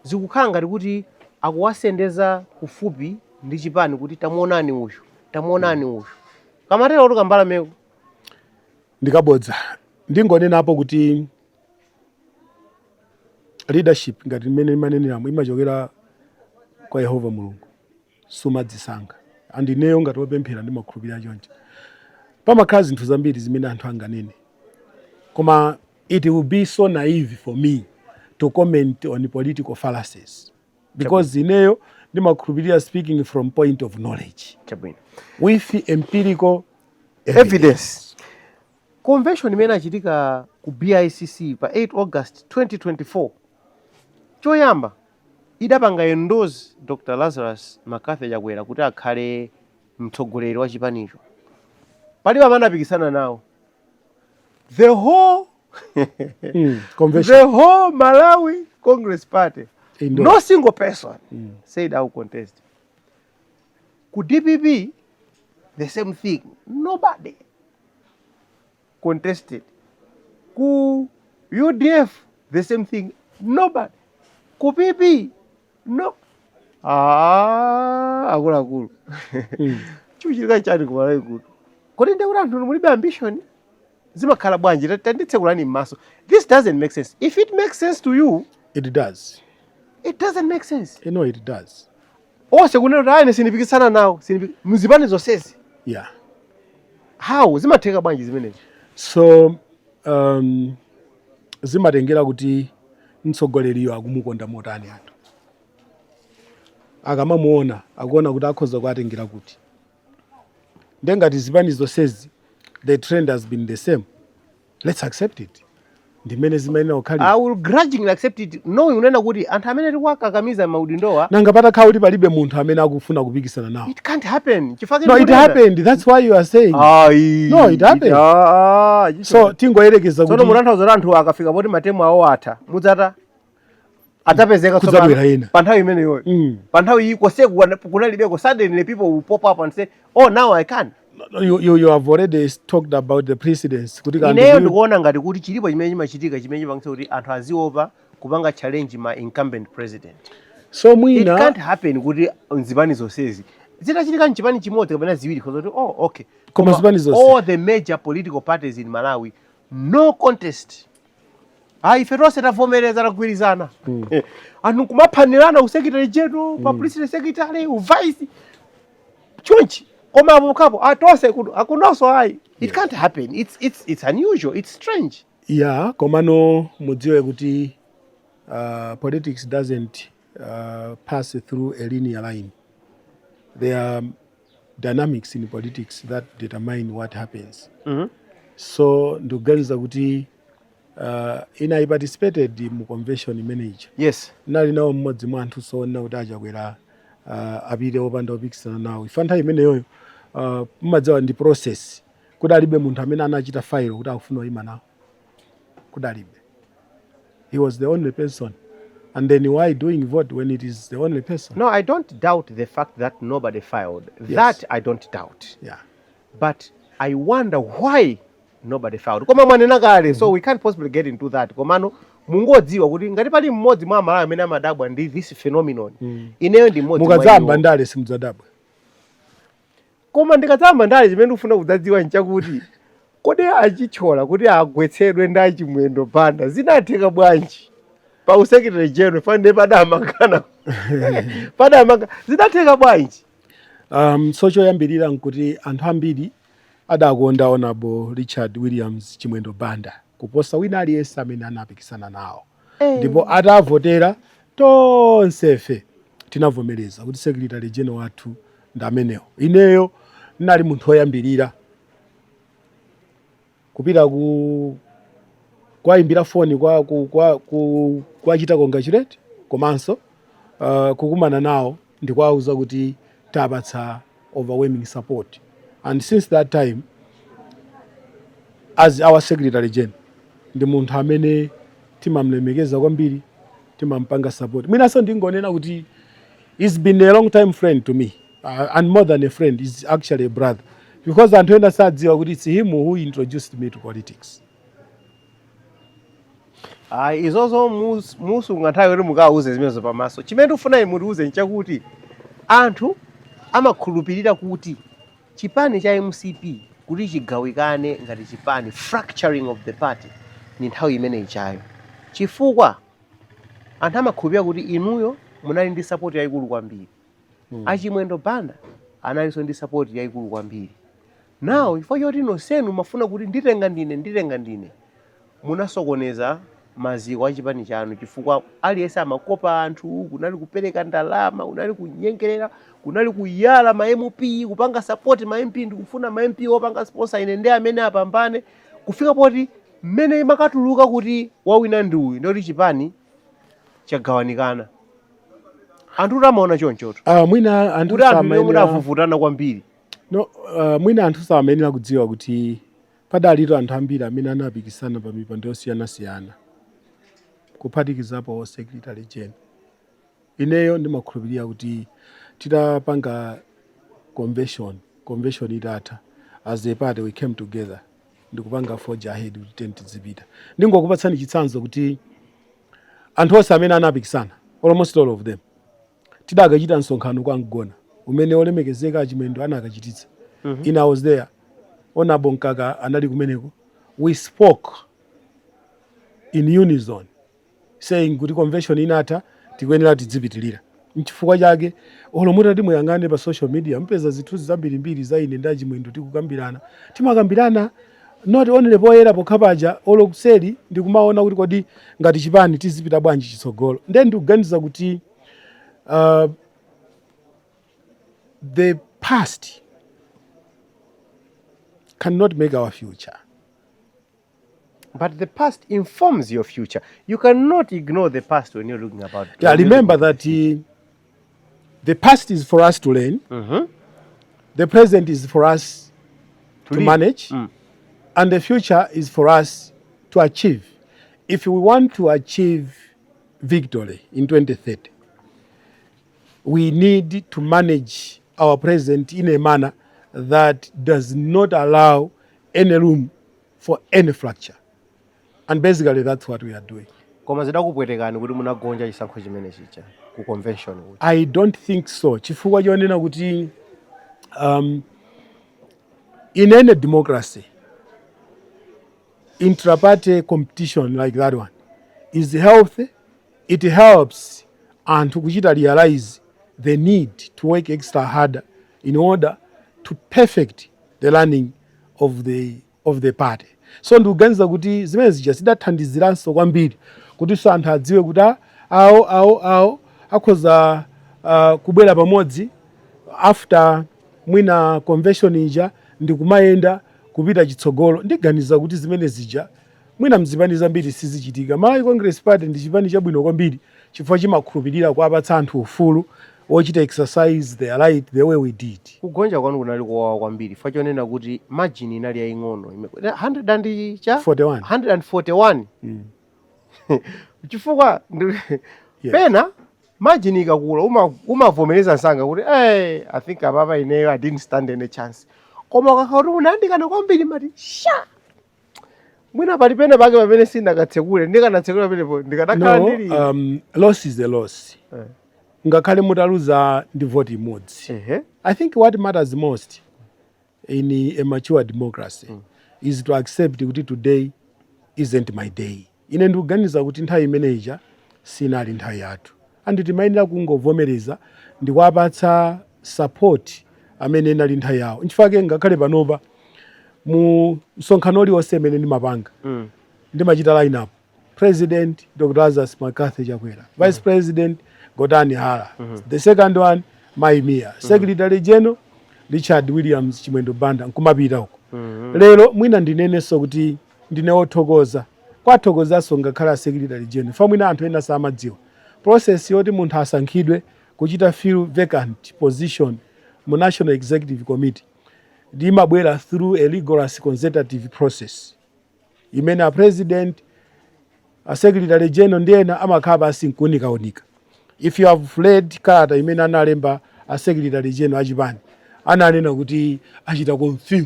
Zikukhala ngati kuti akuwasendeza kufupi ndi chipani kuti tamuonani uyu, tamuonani uyu. Kamatero kuti kambalameko ndikabodza. Ndingonenapo kuti leadership ngati mmene imaneneramu imachokera kwa Yehova Mulungu, sumadzisankha. And ineyo ngati wopemphera ndimakhulupirira choncho. Pamakhala zinthu zambiri zimene anthu anganene, koma it will be so naive for me to comment on political fallacies, because ineyo ndimakhulupirira speaking from point of knowledge with empirical evidence. Convention imene achitika ku BICC pa 8 August 2024 choyamba idapanga endorse Dr. Lazarus Makape Chakwera kuti akhale mtsogoleri wa chipanicho. Paliwo amene apikisana nawo. The whole convention, the whole Malawi Congress Party, no single person said I will contest. Ku DPP, the same thing. Nobody contested. Ku UDF, the same thing. Nobody. Ku PP, no. Akulu. Chuchika chani ku Malawi kuno. Kodi ndekuti anthu mulibe ambition? Zimakhala bwanji tanditse kulani m'maso. This doesn't make sense. If it makes sense to you, it does. It doesn't make sense. You know it does. Ose kunena kuti ayine sinipikisana nawo, muzipani zonsezi. Yeah. How? Zimatheka bwanji zimenezi? So zimatengera kuti mtsogoleriyo akumukonda motani anthu. Akamamuona akuona kuti akhoza kuatengera kuti. Ndengati zipani zonsezi, the trend has been the same. Let's accept it. Ndimene zimayenera kukhali. I will grudgingly accept it, knowing unena kuti anthu amene tiwakakamiza maudindowa. Nanga patakhala kuti palibe munthu amene akufuna kupikisana nawo. It can't happen. No, it happened. That's why you are saying. No, it happened. So tingoyerekeza kuti. Sono mutanthauza anthu akafika poti matemu awo atha. Mudzata atapezeka so panthawi imeneyo. Panthawi iko kunalibeko suddenly people will pop up and say, "Oh, now I can." You have already talked about the precedents. Ineyo ndikuona ngati kuti chilipo chimene chimachitika chimene chipangitsa kuti anthu aziopa kupanga challenge ma incumbent president. So mwina it can't happen kuti nzipani zonsezi zitachitika nchipani chimodzi kapena ziwiri because oh okay. All the major political parties in Malawi, no contest. Ife tonse tavomereza tagwirizana. Anthu kumaphanirana usekretary general, publicity secretary, vice chonchi. Koma apokapo atose kuno akunonso ayi. It can't happen. It's unusual. It's strange. Yeah, komano mudziwe kuti politics doesn't pass through a linear line. There are dynamics in politics that determine what happens. So ndikuganiza kuti ina participated mu convention imeneyi. Yes. Nali nawo mmodzi mwa anthu soona kuti achakwera apite opanda opikisana nawo. Ifa nthawi imeneyoyo mumadziwa ndi process. Kudalibe munthu amene anachita file kuti akufuna oyima nawo. Kudalibe. He was the only person. And then why doing vote when it is the only person? No, I don't doubt the fact that nobody filed. Yes. That I don't doubt. Yeah. But I wonder why nobody filed. Koma mwanena kale, so we can't possibly get into that. Komano mungodziwa kuti ngati pali mmodzi mwa Amalawi amene amadabwa ndi this phenomenon. Ineyo ndi mmodzi mwa iwo. Mukadzamba ndale simudzadabwa. Koma ndikadzamba ndale chimene ufuna kudzadziwa nchakuti kodi achichola kuti agwetsedwe ndi achimwendo panda zinatheka bwanji? Pa usekretary general fande padamangana. Padamanga zinatheka bwanji? So choyambirira nkuti anthu ambiri adakonda Honorable Richard Williams Chimwendo Banda kuposa wina aliyense amene anapikisana nawo. Ndipo atavotera tonsefe tinavomereza kuti secretary general wathu ndi amenewo. Ineyo nali munthu oyambirira kupita kwayimbira foni kwa chita congratulate komanso kukumana nawo ndikwauza kuti tapatsa overwhelming support. And since that time, as our secretary general, ndi munthu amene timamlemekeza kwambiri, timampanga support. Mwinaso ndingonena kuti he's been a long time friend to me, and more than a friend, he's actually a brother. Because anthu ena sadziwa kuti it's him who introduced me to politics. Izozo musu ngathayo kuti mukauze zimenezo pamaso. Chimene ufuna mutiuze nchakuti anthu amakhulupirira kuti chipani cha MCP kuti chigawikane ngati chipani, fracturing of the party, ni nthawi imene ichayo. Chifukwa anthu amakhulupirira kuti inuyo munali ndi support yayikulu kwambiri. Achimwendo Banda analinso ndi support yayikulu kwambiri. Now ifo choti nonsenu mafuna kuti nditenga ndine munasokoneza maziko a chipani chanu chifukwa aliyense amakopa anthu, kunali kupereka ndalama, kunali kunyengerera, kunali kuyala ma MP kupanga support ma MP, ndikufuna ma MP opanga sponsor ine ndi amene apambane kufika poti mmene makatuluka kuti wawina ndi uyu ndoti chipani chagawanikana. Anthu amaona chonchoto. Mwina anthu munavuvutana kwambiri. No, mwina anthu samenera kudziwa kuti padalito anthu ambiri amene anapikisana pa mipando yosiyanasiyana kuphatikizapo secretary general. Ineyo ndimakhulupirira kuti titapanga convention itatha, as a party we came together ndikupanga forge ahead kuti tizipita. Ndingokupatsani chitsanzo kuti anthu onse amene anapikisana, almost all of them, tidakachita msonkhano kwa Mgona umene olemekezeka Chimwendo anakachititsa. I was there. Honorable Nkaka anali kumeneko. We spoke in unison saying kuti convention inatha tikuyenera tidzipitirira. Nchifukwa chake olomuta timuyang'ane pa social media mpeza zithunzi zambirimbiri za ine ndi Chimwendo tikukambirana. Timakambirana not only poyera pokhapaja olokuseri ndikumaona kuti kodi ngati chipani tizipita bwanji chitsogolo. Then ndikuganiza kuti the past cannot make our future. But the past informs your future. You cannot ignore the past when you're looking about it. Yeah, remember that the past is for us to learn. The present is for us to manage. And the future is for us to achieve. If we want to achieve victory in 2030, we need to manage our present in a manner that does not allow any room for any fracture. And basically that's what we are doing. Koma zidakupwetekani kuti munagonja chisankho chimene chicha ku convention kuti? I don't think so. Chifukwa chonena kuti in any democracy, intra-party competition like that one is healthy. It helps and to realize the need to work extra harder in order to perfect the running of the party. so ndikuganiza kuti zimene zija zidathandiziranso kwambiri kutinso anthu adziwe kuti awo akhoza kubwera pamodzi after mwina convention ija ndikumayenda kupita chitsogolo. Ndiganiza kuti zimene zija mwina mzipani zambiri sizichitika. Malawi Congress Party ndi chipani chabwino kwambiri chifukwa chimakhulupirira kuwapatsa anthu ufulu ochita exercise their right the way we did. Kugonja kwanu kunali kuwawa kwambiri chifukwa chonena kuti margin inali yaying'ono 141 chifukwa pena margin ikakula umavomereza nsanga kuti I think ababa ineyo I didn't stand any chance. Koma kakauti unandikana kwambiri mati sha mwina pali pene pake pamene sindakatsekule ndikanatsekula penepo ndikanakhala ndili. Loss is a loss. Ngakhale mutaluza ndi vote imodzi. I think what matters most in a mature democracy is to accept kuti today isn't my day. Ine ndikuganiza kuti nthawi imeneja sinali nthawi yathu. And timayenera kungovomereza ndikuwapatsa support amene inali nthawi yawo. Nchifukwa ngakhale panopa mu msonkhano uliwonse amene ndimapanga ndimachita line up. President Dr. Lazarus Makathi Chakwera, Vice President Godani Hala, the second one Maimia, Secretary General Richard Williams Chimwendo Banda nkumapita huko. Lero mwina ndinenenso kuti ndine othokoza kwathokozanso ngakhala Secretary General fa mwina anthu ena samadziwa process yoti munthu asankhidwe kuchita fill vacant position mu National Executive Committee ndimabwera through a rigorous consultative process imene a president a Secretary General ndiyena amakhala basi nkunika. If you have read kalata imene analemba a Secretary General achipani ananena kuti achita confirm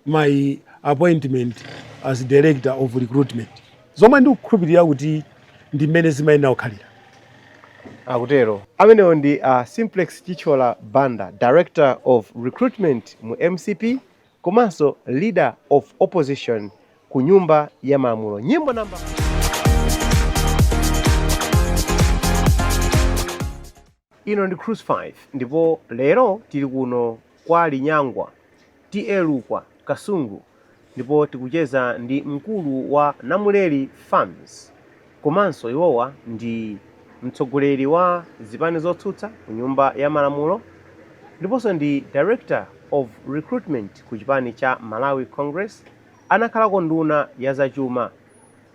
my appointment as Director of Recruitment. Zomwe ndikukhulupirira kuti ndi mmene zimayenera kukhalira. Akutero amenewo ndi Simplex Chichola Banda, Director of Recruitment mu MCP komanso Leader of Opposition ku nyumba ya malamulo. Nyimbo namba ino ndi Cruise 5 ndipo lero tili kuno kwa Linyangwa Lukwa Kasungu ndipo tikucheza ndi mkulu wa Namuleli Farms komanso iwowa ndi mtsogoleri wa zipani zotsutsa ku nyumba ya malamulo ndiponso ndi Director of Recruitment ku chipani cha Malawi Congress. Anakhalako nduna ya zachuma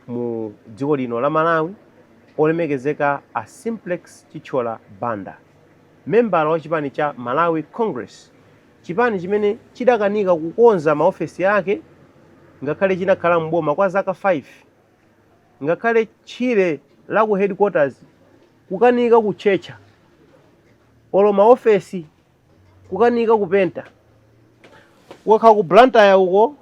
mu dziko lino la Malawi olemekezeka a Simplex Chichola Banda, membala wa chipani cha Malawi Congress, chipani chimene chidakanika kukonza maofesi yake ngakhale chinakhala mboma kwa zaka 5, ngakhale chile la ku headquarters kukanika kuchecha olo maofesi kukanika kupenta wakha ku Blantyre uko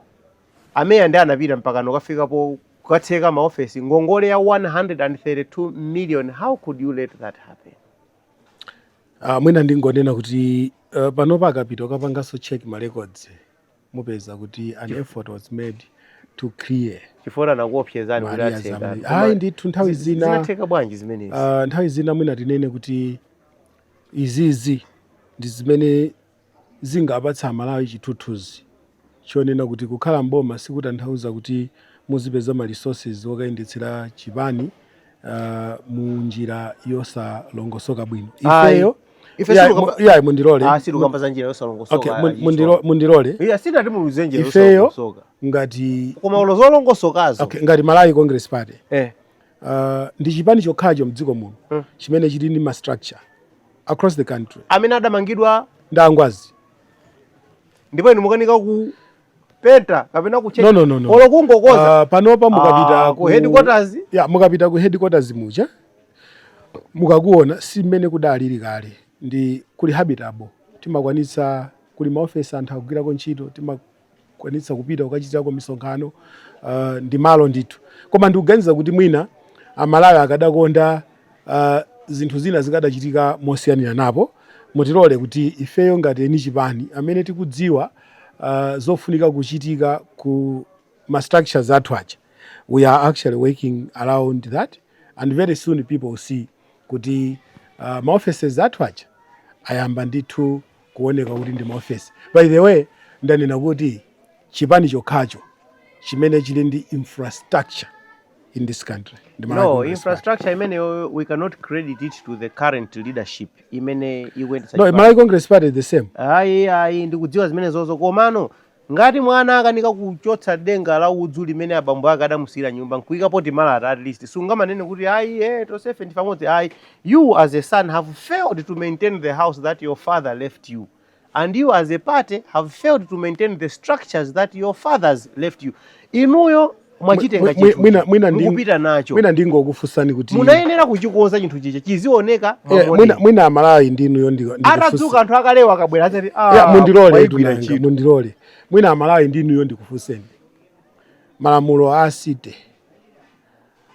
ameya ndi anapita mpaka nokafikapo kukatseka maofesi ngongole ya 132 million. How could you let that happen? Mwina ndingonena kuti panopa akapita ukapanganso check ma records mupeza kuti an effort was made to clear. Chifora nakuopsezani kuti atseka. Hayi ndithu nthawi zina zinatheka bwanji zimenezi. Nthawi zina mwina tinene kuti izizi ndi zimene zingapatsa Malawi chithuthuzi chonena kuti kukhala mboma sikutanthauza kuti muzipeza ma resources okayendetsera chipani mu njira yosalongosoka bwino. Ifeyo mundilole. Silukamba za njira yosalongosoka. Okay, mundilole. Sitati muluze njira yosalongosoka. Ngati koma olozolongosokazo. Okay, ngati Malawi Congress Party. Ndi chipani chokhacho mdziko muno chimene chili ndi ma structure across the country. Amene adamangidwa ndangwazi. Ndipo inu mukanika ku penta kapena kucheka. No. Olo kungokoza. Panopa mukapita ku headquarters. Mukapita ku headquarters mucha. Mukakuona si mmene kudalili kale. Ndi kuli habitable. Timakwanitsa kuli maofesi anthu akugwirako ntchito, timakwanitsa kupita ukachitako misonkhano, ndi malo ndithu. Koma ndikuganiza kuti mwina Amalawi akadakonda zinthu zina zikadachitika mosiyanira napo. Mutilole kuti ifeyo ngati eni chipani amene tikudziwa zofunika kuchitika ku ma structures athu aja. We are actually working around that and very soon people will see kuti ma offices athu aja ayamba ndithu kuoneka kuti ndi ma office. By the way, ndanena kuti chipani chokhacho chimene chili ndi infrastructure in this country. No, infrastructure imene we cannot credit it to the current leadership imene no, Malawi Congress Party is the same. Ayi ndikudziwa zimene zozo komano ngati mwana akanika kuchotsa denga la udzu limene abambo ake adamusiyira nyumba nkuikapo timalata at least sungamanene kuti ayi tosefe ndi pamodzi. Ayi, you as a son have failed to maintain the house that your father left you, and you as a party have failed to maintain the structures that your fathers left you. Inuyo mwachitenga chinthu mukupita nacho. Mwina ndingokufunsani kuti munayenera kuchikonza chinthu chiche chizioneka. Mwina Amalawi ndinuyo ndikufunsani. Atadzuka anthu akalewa akabwera ati mundilole. Mwina Amalawi ndinuyo ndikufunseni. Malamulo a city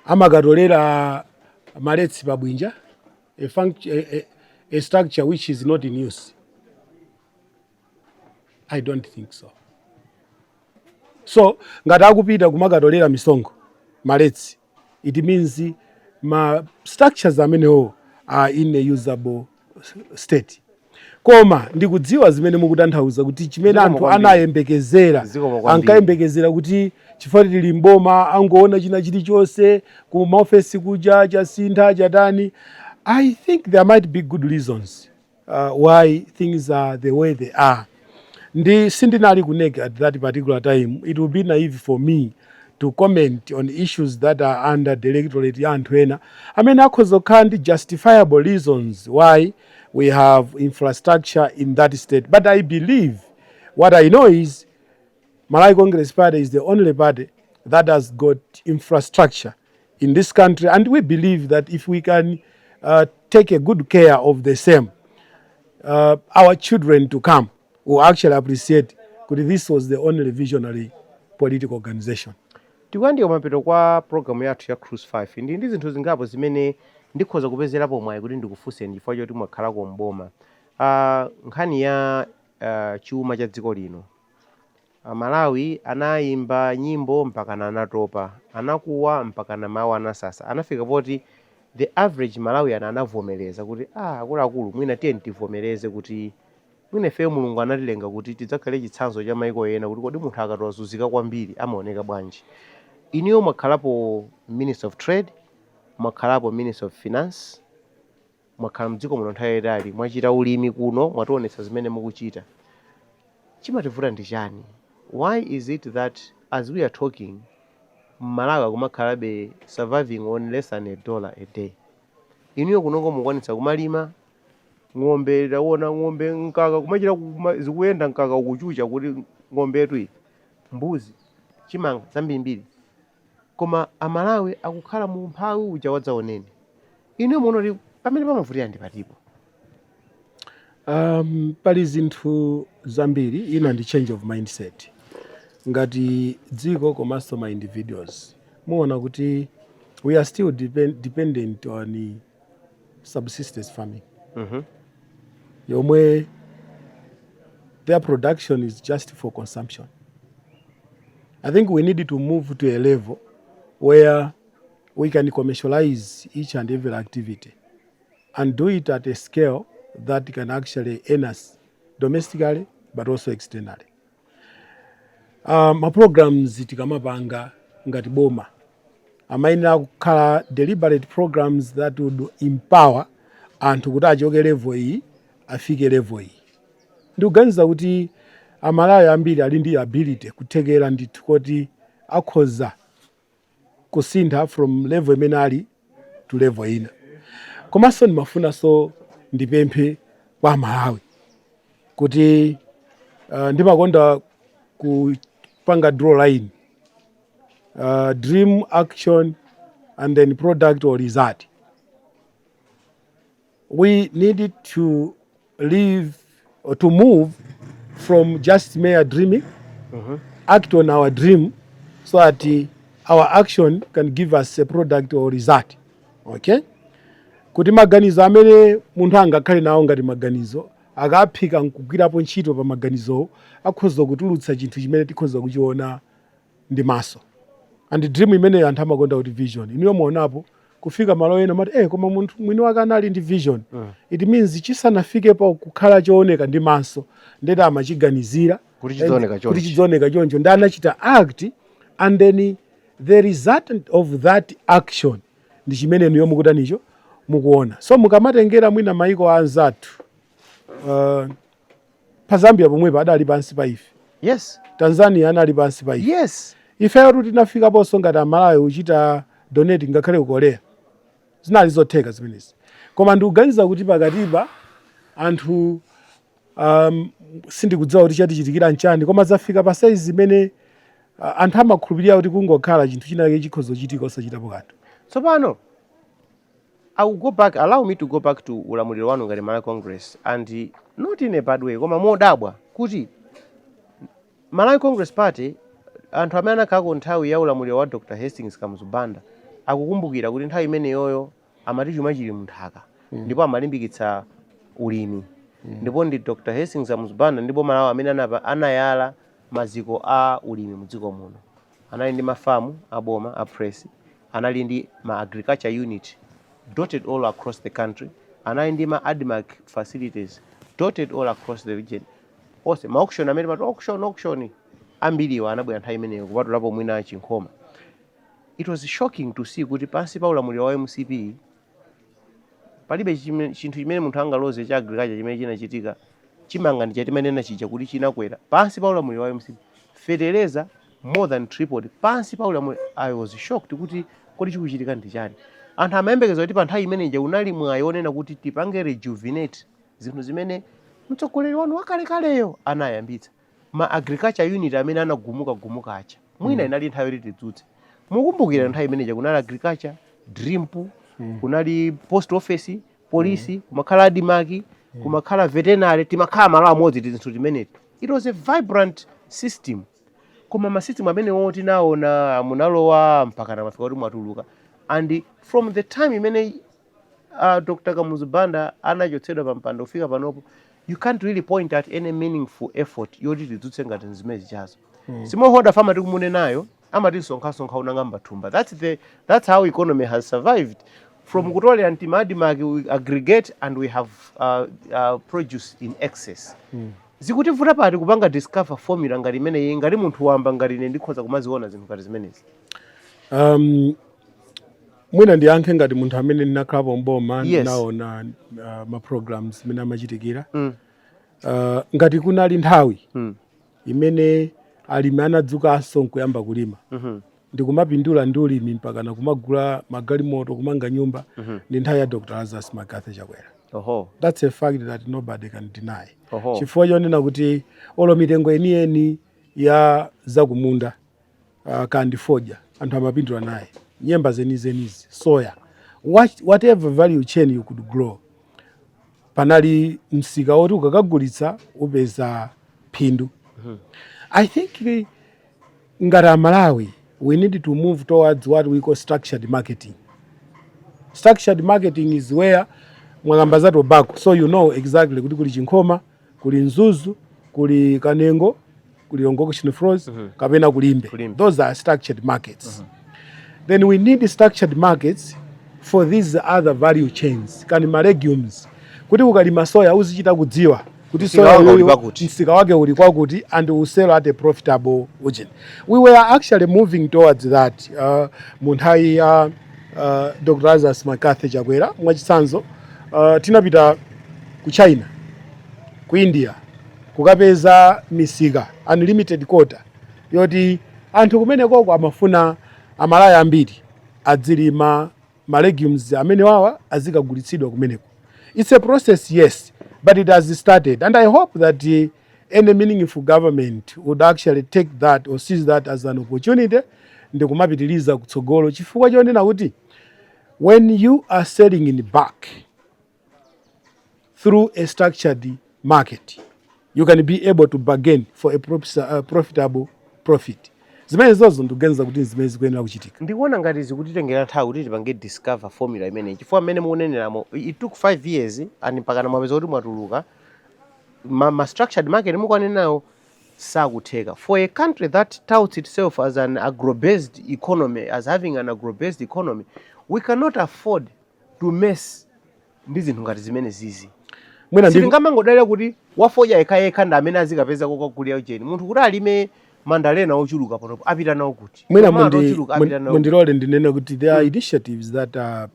amakatolera maletsi pabwinja, a structure which is not in use. I don't think so. So ngati akupita kumakatolera misonkho maletsi, it means ma structures amenewo are in a usable state. Koma ndikudziwa zimene mukutanthauza kuti chimene anthu anayembekezera ankayembekezera kuti chifukwa tili mboma angoona china chilichonse ku maofesi kuja chasintha chatani. I think there might be good reasons why things are the way they are. Sindinali kunega at that particular time. It would be naive for me to comment on issues that are under the electorate ya anthu ena. I mean, akhozokhala justifiable reasons why we have infrastructure in that state. But I believe, what I know is, Malawi Congress Party is the only party that has got infrastructure in this country. And we believe that if we can take a good care of the same, our children to come will actually appreciate that this was the only visionary political organization. Tikuyandika mapeto kwa program yathu ya Cruise 5. Ndi zinthu zingapo zimene ndikhoza kupezerapo mwayi kuti ndikufunseni chifukwa choti mwakhalako mboma. Nkhani ya chuma cha dziko lino. Malawi anayimba nyimbo mpaka anatopa, anakuwa mpaka mawu anasasa. Anafika poti the average Malawi anavomereza kuti akuluakulu mwina tiye tivomereze kuti mwina ife Mulungu anatilenga kuti tidzakhale chitsanzo cha maiko ena kuti kodi munthu akatozunzika kwambiri amaoneka bwanji. Iniyo mwakhalapo Minister of Trade, mwakhalapo Minister of Finance, mwakhala mdziko muno nthawi yayitali, mwachita ulimi kuno, mwationetsa zimene mukuchita. Chimativuta ndi chani? Why is it that as we are talking, Malawi kumakhalabe surviving on less than $1 a day? Iniyo kunoko mukwanitsa kumalima ng'ombe, taona ng'ombe nkaka kumachira zikuyenda nkaka ukuchucha kuti ng'ombe yetu iyi, mbuzi, chimanga zambirimbiri. Koma Amalawi akukhala mu mphawi uja wadzaoneni. Iniyo muno pamene pamavutira ndi patipo. Pali zinthu zambiri, ina ndi change of mindset. Ngati dziko komanso ma individuals, muona kuti we are still dependent on subsistence farming. Yomwe their production is just for consumption. I think we need to move to a level where we can commercialize each and every activity and do it at a scale that can actually earn us domestically but also externally. Ma programs tikamapanga ngati boma amayenera kukhala deliberate programs that would empower anthu kuti achoke level iyi afike level iyi. Ndikuganiza kuti Amalawi ambiri ali ndi ability kuthekera ndithu kuti akhoza kusintha from level imene ali to level ina. Komanso ndimafunanso ndipemphe kwa Malawi kuti ndimakonda kupanga draw line, dream, action and then product or result. We needed to live or to move from just mere dreaming, act on our dream so that our action can give us a product or result. Okay? Kuti maganizo amene munthu angakhale nawo ngati maganizo akaphika nkugwirapo ntchito pa maganizo akhoza kutulutsa chinthu chimene tikhoza kuchiona ndi maso. And dream imeneyo anthu amakonda kuti vision. Iniyo muonapo kufika malo ena mati koma munthu mwini wake anali ndi vision. It means chisanafike pa kukhala chooneka ndi maso ndeti amachiganizira kuti chidzioneka choncho ndi anachita act, and then the result of that action ndi chimene niyo mukutanicho mukuona. So mukamatengera mwina maiko anzathu pa Zambia pomwepa adali pansi pa ife. Yes. Tanzania anali pansi pa ife. Yes. Ifeyo kuti tinafikaponso ngati amalawi uchita donate ngakhale ku Korea zinali zotheka zimenezi, koma ndikuganiza kuti pakatipa anthu sindikudziwa kuti chatichitikira nchani, koma zafika pa size imene anthu amakhulupirira kuti kungokhala chinthu chinake chikhozo chitika osachitapo kanthu. Tsopano allow me to go back to ulamuliro wanu ngati Malawi Congress, and not in a bad way, koma modabwa kuti Malawi Congress Party anthu amene anakhalako nthawi ya ulamuliro wa Dr. Hastings Kamuzubanda akukumbukira kuti nthawi imene yoyo amati chuma chili munthaka ndipo amalimbikitsa ulimi, ndipo ndi Dr. Hastings Kamuzubanda ndipo Malawi amene anayala maziko a ulimi mu dziko muno. Anali ndi mafamu aboma a press, anali ndi ma agriculture unit dotted all across the country, anali ndi ma ADMAC facilities dotted all across the region. Ose ma auction amene pati auction ambiriwa anabwera nthawi imeneyo kupatulapo mwina Chinkhoma. It was shocking to see kuti pansi pa ulamuliro wa MCP palibe chinthu chimene munthu angaloze cha agriculture chimene chinachitika chimanga ndi chatimanena chija kuti chinakwera pansi pa ulamuliro wa MCP. Fertilizer more than tripled pansi pa ulamuliro. I was shocked kuti kodi chikuchitika ndi chani. Anthu amayembekeza kuti pa nthawi imeneja unali mwayi onena kuti tipange rejuvenate zinthu zimene mtsogoleri wanu wakalekaleyo anayambitsa. Ma agriculture unit amene anagumuka acha mwina inali nthawi yoti tidzutse. Mukumbukira nthawi imeneja kunali agriculture, DRIMP, kunali post office, police, kumakhala ADMAC, kumakhala veterinary, timakhala malo amodzi tizinthu timeneti. It was a vibrant system. Koma ma system amene woti naona munalowa mpaka na mafika kuti mwatuluka. And from the time imene Dr. Kamuzubanda anachotsedwa pa mpando ufika panopo, you can't really point at any meaningful effort yoti tidzutse ngati nzimezi chazo. Simohoda fama tikumune nayo amati sonkha unangamba thumba. That's how economy has survived. From kutole anti ADMAC we aggregate and we have produce in excess. Zikutivuta pati kupanga discover formula ngati imene ngati munthu wamba ngati ine ndikhoza kumaziona zinthu ngati zimenezi. Mwina ndiyankhe ngati munthu amene ndinakhalapo mboma ndinaona ma programs amene amachitikira. Ngati kunali nthawi imene alimi anadzukanso nkuyamba kulima, ndikumapindula ndi ulimi mpaka na kumagula magalimoto kumanga nyumba, ndi nthawi ya Dr. Lazarus Makathi Chakwera. That's a fact that nobody can deny. Chifukwa chonena kuti olo mitengo enieni ya zakumunda kandi foja anthu amapindula naye, nyemba zenizi, soya, whatever value chain you could grow, panali msika woti ukakagulitsa upeza phindu. I think ngati Malawi we need to move towards what we call structured marketing. Structured marketing is where mwangamba za tobacco, so you know exactly kuti kuli Chinkhoma, kuli Mzuzu, kuli Kanengo, kuli Ongoko Froze, kapena kulimbe. Those are structured markets. Then we need structured markets for these other value chains. Kani ma legumes, kuti ukalima soya uzichita kudziwa kuti soya msika wake uli kwakuti and we sell at a profitable margin. We were actually moving towards that munthawi ya Dr. Lazarus Makathi Chakwera. Mwachitsanzo tinapita ku China, ku India, kukapeza misika unlimited quota yoti anthu kumene koko amafuna amalaya ambiri adzilima ma legumes amene wawa azikagulitsidwa kumeneko. It's a process, yes, but it has started, and I hope that any meaningful government would actually take that or seize that as an opportunity ndi kumapitiliza kutsogolo, chifukwa chonena kuti when you are selling in bulk through a structured market, you can be able to bargain for a profitable profit. Zimene zozo ndikuganiza kuti zimene zikuyenera kuchitika. Ndikuona ngati zikutitengera nthawi kuti tipange discover formula imene, chifukwa mmene mukuneneramo it took 5 years and mpaka na mwapeza kuti mwatuluka ma structured market mukunenawo sakutheka. For a country that touts itself as an agro-based economy, as having an agro-based economy, we cannot afford to mess ndi zinthu ngati zimene zizi. Mwina sitingamangodalira kuti wafoja yekha ndi amene azikapeza kokagulira ujeni. Munthu kuti alime mandalena ochuluka panopo apita nawo kuti. Mwina mundilole ndinene kuti there are initiatives that are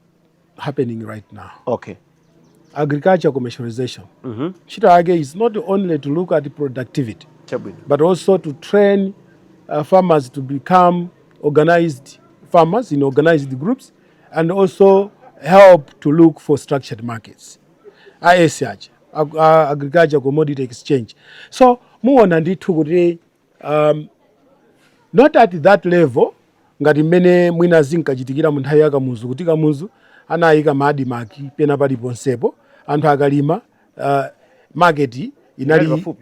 happening right now. Okay. Agriculture commercialization. Chita ake is not only to look at productivity, but also to train farmers to become organized farmers in organized groups, and also help to look for structured markets. ISH, Agriculture Commodity Exchange. So muona ndithu kuti not at that level ngati mmene mwina zinkachitikira mu nthawi ya Kamuzu, kuti Kamuzu anayika maadi maki pena pali ponsepo anthu akalima market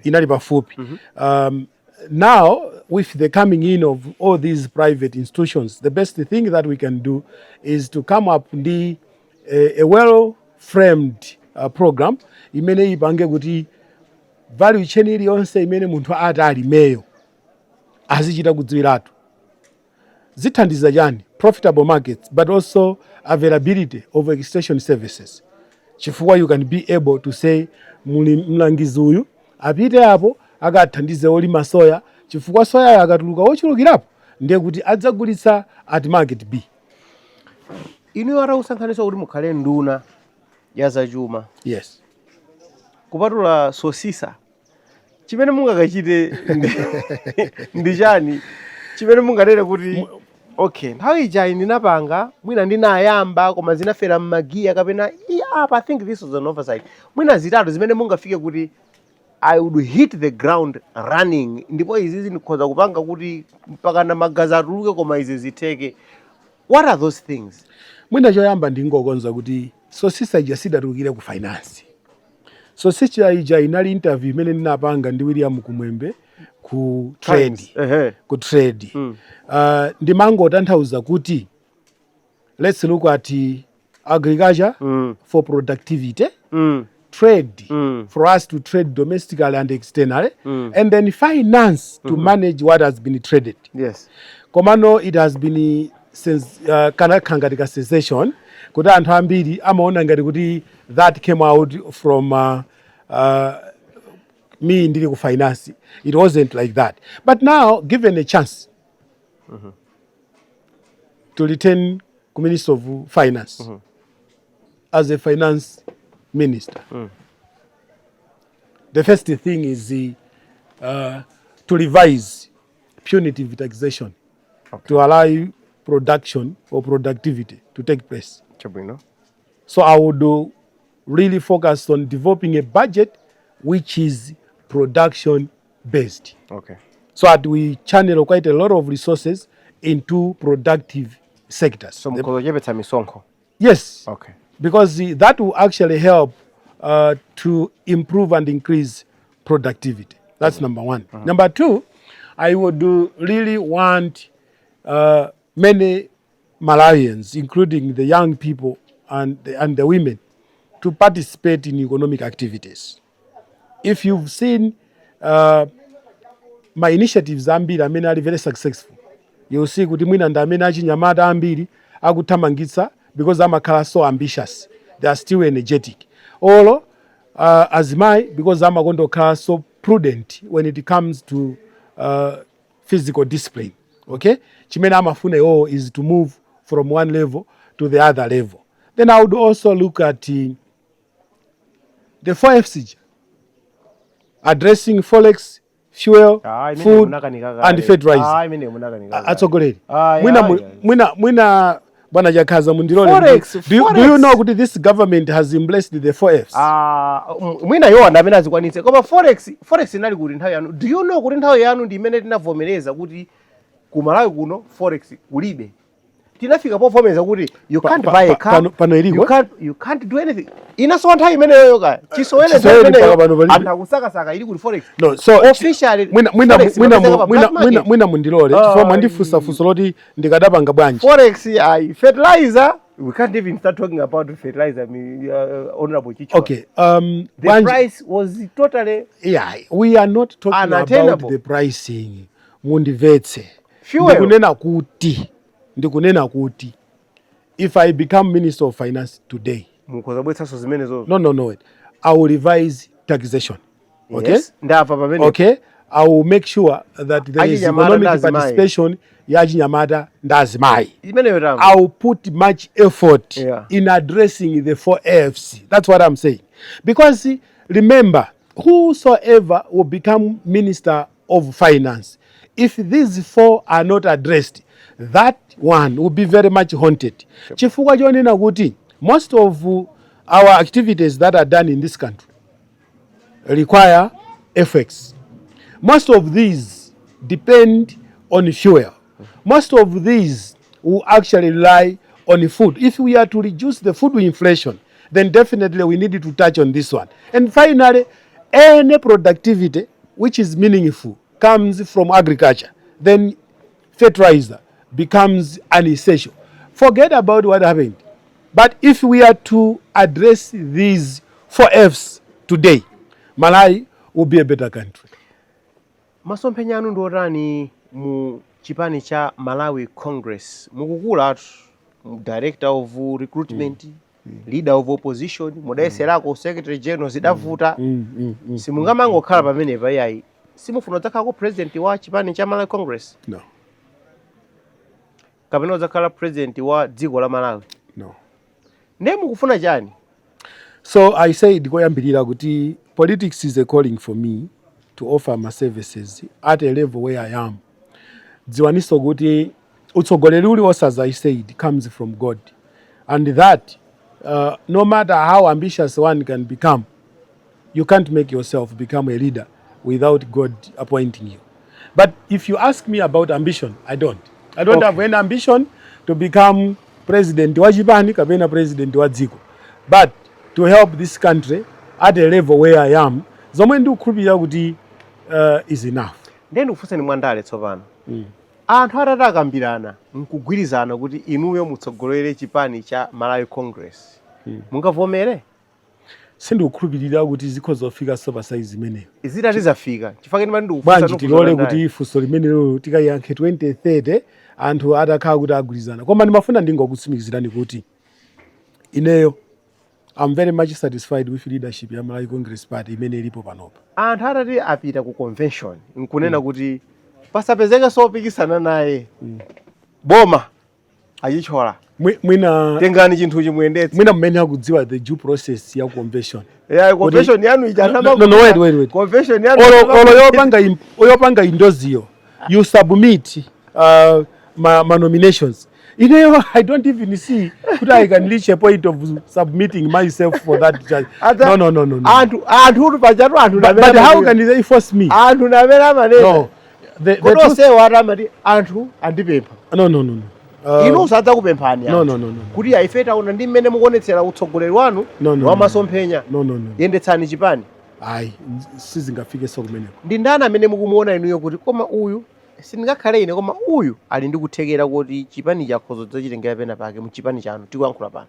inali pafupi. Now with the coming in of all these private institutions, the best thing that we can do is to come up with a well framed program imene ipange kuti value chain iliyonse imene munthu ati alimeyo azichita kudziwiratu. Zithandiza chani? Profitable markets, but also availability of extension services. Chifukwa you can be able to say mlangizi uyu apite apo akathandize olima soya, chifukwa soya akatuluka ochulukirapo ndiye kuti adzagulitsa at market B. Inu arakusankhanisa kuti mukhale nduna ya zachuma. Yes. Kupatula sosisa chimene mungakachite ndi chani chimene munganene kuti okay nthawi ija ndinapanga mwina ndinayamba koma zinafera m'magiya kapena I think this was an oversight. Mwina zitatu zimene mungafike kuti I would hit the ground running, ndipo izi ndikhoza kupanga kuti mpaka na magazi atuluke koma izi ziteke. What are those things? Mwina choyamba ndingokonza kuti sosisa ija sidatulukire ku finance. Sosisa ija inali interview imene ndinapanga ndi William Kumwembe ku trade. Ku trade. Ndimangotanthauza kuti let's look at agriculture for productivity, trade for us to trade domestically and externally, and then finance to manage what has been traded. Yes. Komano it has been since katika cessation kuti anthu ambiri amaona ngati kuti that came out from me ndili ku finance. It wasn't like that. But now given a chance to return to Minister of Finance as a finance minister, the first thing is to revise punitive taxation to allow production or productivity to take place. So I would really focus on developing a budget which is production based. Okay. So that we channel quite a lot of resources into productive sectors. So mukojebeta misonko. Yes. Okay. Because that will actually help to improve and increase productivity. That's number one. Number two, I would really want many Malawians, including the young people and the women, to participate in economic activities. If you've seen my initiatives ambiri amene ali very successful, you'll see kuti mwina ndi amene achinyamata ambiri akuthamangitsa because amakhala so ambitious, they are still energetic. Olo azimayi because amakondokhala so prudent when it comes to physical discipline. Okay, chimene amafuna iwo is to move from one level to the other level. Then I would also look at the 4FCG, addressing forex, fuel, food, and fertilizer. Atsogoleri. Mwina bwana Jakaza mundilole. Do you know that this government has embraced the 4Fs? Mwina yo ndamene azikwanitse. Koma forex inali kuti nthawi yanu. Do you know kuti nthawi yanu ndi imene tinavomereza kuti ku Malawi kuno forex kulibe? Tinafika povomereza kuti you can't buy a car, you can't do anything. Inaso nthawi imene yoyo ka. Chisowele nthawi imene anakusakasaka ili kuti forex. No, so officially mwina mundilole chifukwa mwandifusa fuso loti ndikadapanga bwanji. Forex fertilizer, we can't even start talking about fertilizer, honorable Chicho. Okay, the price was totally we are not talking about the pricing. Mundivetse. Ndikunena kuti if I become Minister of Finance today, mukhoza bwetsaso zimenezo. no, I will revise taxation. Okay? Yes, ndapa pamene. Okay? I will make sure that there is economic participation ya achinyamata ndi azimayi. I will put much effort in addressing the 4 Fs. That's what I'm saying. Because remember, whosoever will become Minister of Finance, if these 4 are not addressed, that one will be very much haunted. Chifukwa chonena kuti most of our activities that are done in this country require FX. Most of these depend on fuel. Most of these will actually rely on food. If we are to reduce the food inflation, then definitely we need to touch on this one. And finally, any productivity which is meaningful comes from agriculture. Then fertilizer becomes an essential. Forget about what happened. But if we are to address these 4 Fs today, Malawi will be a better country. Masomphenya anu ndiotani mu chipani cha Malawi Congress? Mukukula atu, director of recruitment, leader of opposition, mudayeserako secretary general zidavuta. Simungamango khala pamenepa yayi. Simufuna udzakhalako president wa chipani cha Malawi Congress? No. Kapena udzakhala president wa dziko la Malawi? No. Ndiye mukufuna chani? So I said koyambirira kuti politics is a calling for me to offer my services at a level where I am. Dziwaniso kuti utsogoleri uliwonse, as I said, comes from God. And that, no matter how ambitious one can become, you can't make yourself become a leader without God appointing you. But if you ask me about ambition, I don't. I don't have any ambition to become president wa chipani kapena president wa dziko. But to help this country at a level where I am, zomwe ndikukhulupirira kuti is enough. Ndiye ndikufunsa ni mwandale tsopano. Anthu atatu akambirana nkugwirizana kuti inuyo mutsogolere chipani cha Malawi Congress. Mungavomere? Sindikukhulupirira kuti zikhoza kufika so pa size imeneyo. Izitati zafika. Chifukwa ndi ndikufunsa bwanji tilole kuti funso limenelo tikayankhe 2030 anthu atakhala kuti agwirizana. Koma ndimafuna ndingokutsimikizirani kuti ineyo I'm very much satisfied with leadership ya Malawi Congress Party imene ilipo panopa. Anthu atati apita ku convention nkunena kuti pasapezeke sopikisana naye. Boma ayichola. Mwina tengani chinthu chimuyendetse. Mwina mmene akudziwa the due process ya convention. Yeah, convention yanu ichanamba. No, wait. Convention yanu. Oyopanga indoziyo. You submit my nominations. You know, I don't even see that I can reach a point of submitting myself for that judge. No. But how can they force me? No. No. Inu sadza kupemphani. No. Kuti aifeta una ndi mmene mukuonetsera utsogoleri wanu wa masomphenya. No. Yendetsani chipani. Ayi, sizingafike so kumeneko. Ndi ndani amene mukumuona inuyo kuti koma uyu sindingakhale ine koma uyu ali ndi kuthekera kuti chipani chakhozo dzachitengera pena pake mu chipani chanu tikuyankhula pano?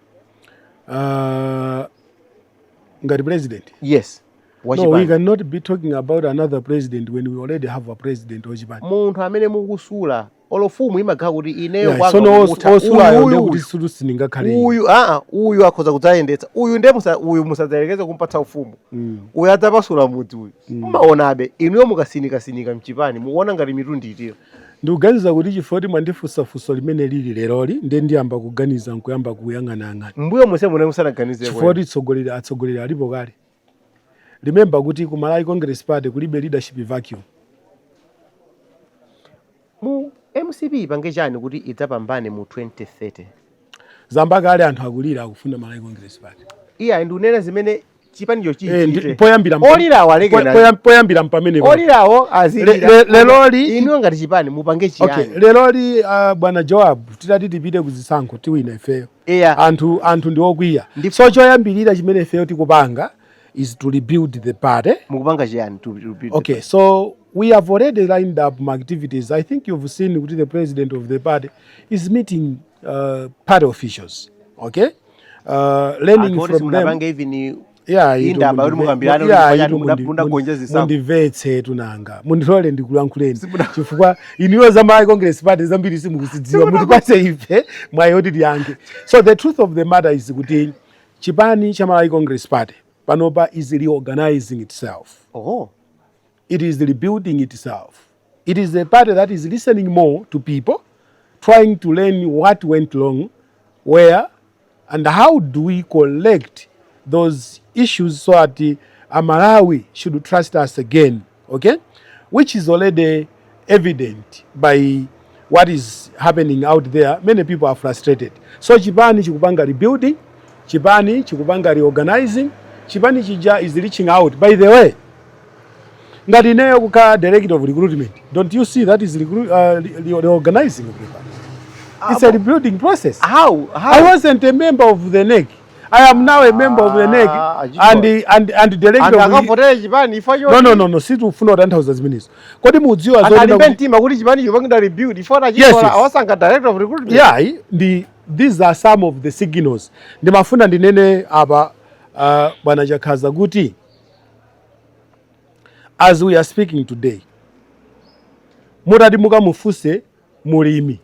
Ngati president? Yes. No, we cannot be talking about another president when we already have a president wa chipani. Munthu amene mukusula olofumu imakhala kuti ineyo kwanga uyu akhoza kudzayendetsa uyu ndiye uyu musadzayerekeze kumpatsa ufumu. Uyu adzapasula mudzi uyu. Mumaonabe inuyo mukasinika mchipani mukuona ngati mitundu itiyo. Ndikuganiza kuti chifukwa mwandifunsafunso limene lili leroli ndiye ndiyamba kuganiza nkuyamba kuyang'anayang'ana. Mbuyo monse mune musanaganize chifukwa atsogoleri alipo kale. Remember kuti ku Malawi Congress Party kulibe leadership vacuum. Mu MCP pange chani kuti idzapambane mu 2030? Zamba kale anthu akulira akufuna Malawi Congress Party. Iya ndunena zimene chipanicho chichite. Poyambira mpamene. Olirawo azilira. Leloli inu ngati chipani mupange chiyani? Okay, leloli bwana Joab titati tipite kuzisankho tiwina ifeyo. Anthu ndi okwiya. So choyambirira chimene ifeyo tikupanga is to rebuild the party. Mukupanga chiyani to rebuild? Okay, so we have already lined up my activities. I think you've seen the president of the party is meeting party officials. Okay, learning from them. indaba yoti mukambirane mundagonjezisa mundimvetse tunanga mundilole ndikulankhuleni chifukwa inuyo za Malawi Congress Party zambiri simukuzidziwa mutipatse ife mwayi oti tiyankhe. So the truth of the matter is kuti chipani cha Malawi Congress Party panopa is reorganizing itself. It is rebuilding itself. It is a party that is listening more to people, trying to learn what went wrong, where, and how do we collect those issues so that Malawi should trust us again, okay? Which is already evident by what is happening out there. Many people are frustrated. So chipani chikupanga rebuilding, chipani chikupanga reorganizing, chipani chija is reaching out. By the way, ngati ineyo kukhala director of recruitment, don't you see that is reorganizing of the party? It's a rebuilding process. How? I wasn't a member of the NEC. I am now a member of the NEC and director of no situfuna kutanthauza zimenezo. Kodi mudziwa zonse mtima kuti chipani chikupanga rebuild ifona chisola awasanga director of recruitment. Yeah, these are some of the signals. Ndimafuna ndinene apa bwana Chakhaza kuti as we are speaking today, mutati mukamufuse mulimi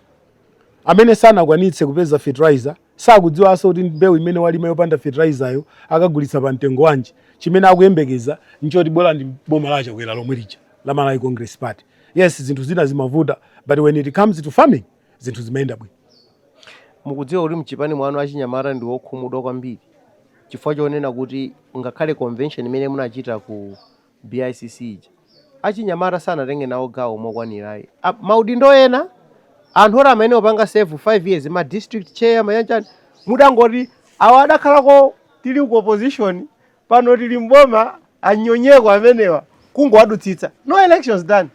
amene sanakwanitse kupeza fertilizer, sakudziwanso kuti mbewu imene walima yopanda fertilizer yo akagulitsa pa mtengo wanji. Chimene akuyembekeza nchoti bora ndi boma la chakwera lomwe lija la Malawi Congress Party. Yes, zinthu zina zimavuta, but when it comes to farming, zinthu zimayenda bwino. Mukudziwa kuti mchipani mwanu achinyamata ndi wokhumudwa kwambiri chifukwa chonena kuti ngakhale convention imene munachita ku BICC ija achinyamata sanatenge nawo gawo mokwanirayi. Maudindo ena anthu ora amene opanga serve 5 years ma district chair mayanjani mudangoti awa adakhalako tili ku opposition pano tili mboma anyonyeko amenewa kungowadutsitsa. No elections done.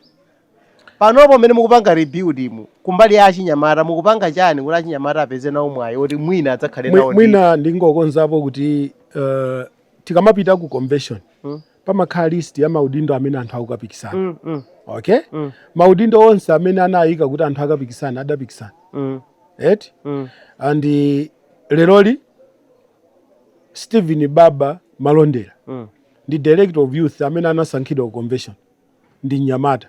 Panopo mene mukupanga rebuild imu kumbali ya achinyamata mukupanga chani kuti achinyamata apeze nawo mwayi oti mwina adzakhale nawo. Mwina ndingokonzapo kuti tikamapita ku convention pamakhala list ya maudindo amene anthu akukapikisana. Okay? Maudindo onse amene anayika kuti anthu akapikisana adapikisana. Right? And leroli Stephen Baba Malondera ndi director of youth amene anasankhidwa ku convention ndi Nyamata.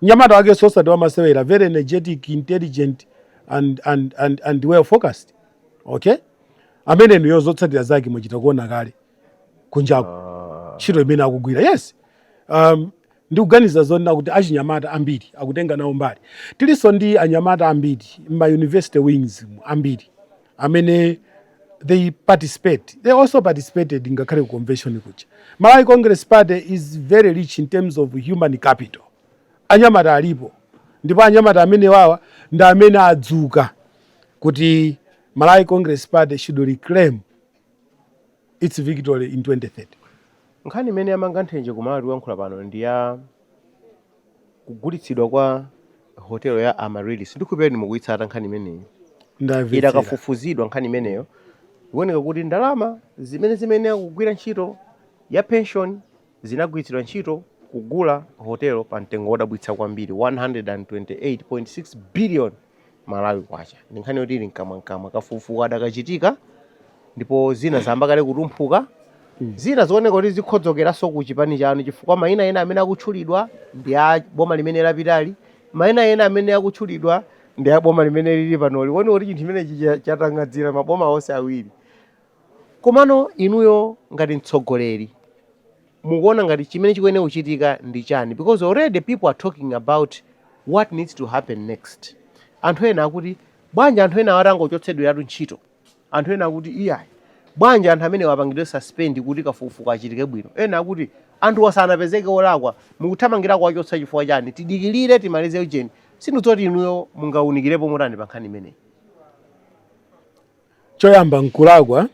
Nyamata wake osati wamasewera, very energetic, intelligent and well focused. Okay? Amene ndiyo zotsatira zake mwachita kuona kale kunjaku. Chiro imene akugwira. Yes. Ndikuganiza zona kuti achinyamata ambiri akutenga nawo mbali. Tilinso ndi anyamata ambiri ma university wings ambiri amene they participate. They also participated ngakhale ku convention kuja. Malawi Congress Party is very rich in terms of human capital. Anyamata alipo. Ndipo anyamata amene wawa ndi amene adzuka kuti Malawi Congress Party should reclaim its victory in 2030. Nkhani imene yamanga nthenje kumalawi wankhula pano ndi ya kugulitsidwa kwa hotelo ya Amaryllis. Ndikupeni mukuyitsata nkhani imeneyo. Itakafufuzidwa nkhani imeneyo ikuoneka kuti ndalama zimene akugwira ntchito ya pension zinagwiritsidwa ntchito kugula hotelo pa mtengo wodabwitsa kwambiri 128.6 billion Malawi kwacha. Ndi nkhani yoti ili nkamwa kafukufuku adakachitika ndipo zina zamba kale kutumphuka. Zina zooneka kuti zikhodzokeranso ku chipani chanu chifukwa mayina ena amene akutchulidwa ndi a boma limene lapitali, mayina ena amene akutchulidwa ndi a boma limene lili panoli. Woni kuti chinthu chimene chatangadzira maboma onse awiri. Komano inuyo ngati mtsogoleri mukuona ngati chimene chikuyenera kuchitika ndi chani? Because already people are talking about what needs to happen next. Anthu ena akuti bwanja anthu ena atangochotsedweratu ntchito. Anthu ena akuti iyayi bwanja anthu amene wapangidwe suspend kuti kafukufuku achitike bwino. Ena akuti anthu osanapezeke olakwa mukuthamangira kuwachotsa chifukwa chani? Tidikilire timalize ujeni. Sindidzoti inuyo mungawunikirepo motani pa nkhani imeneyi. Choyamba nkulakwa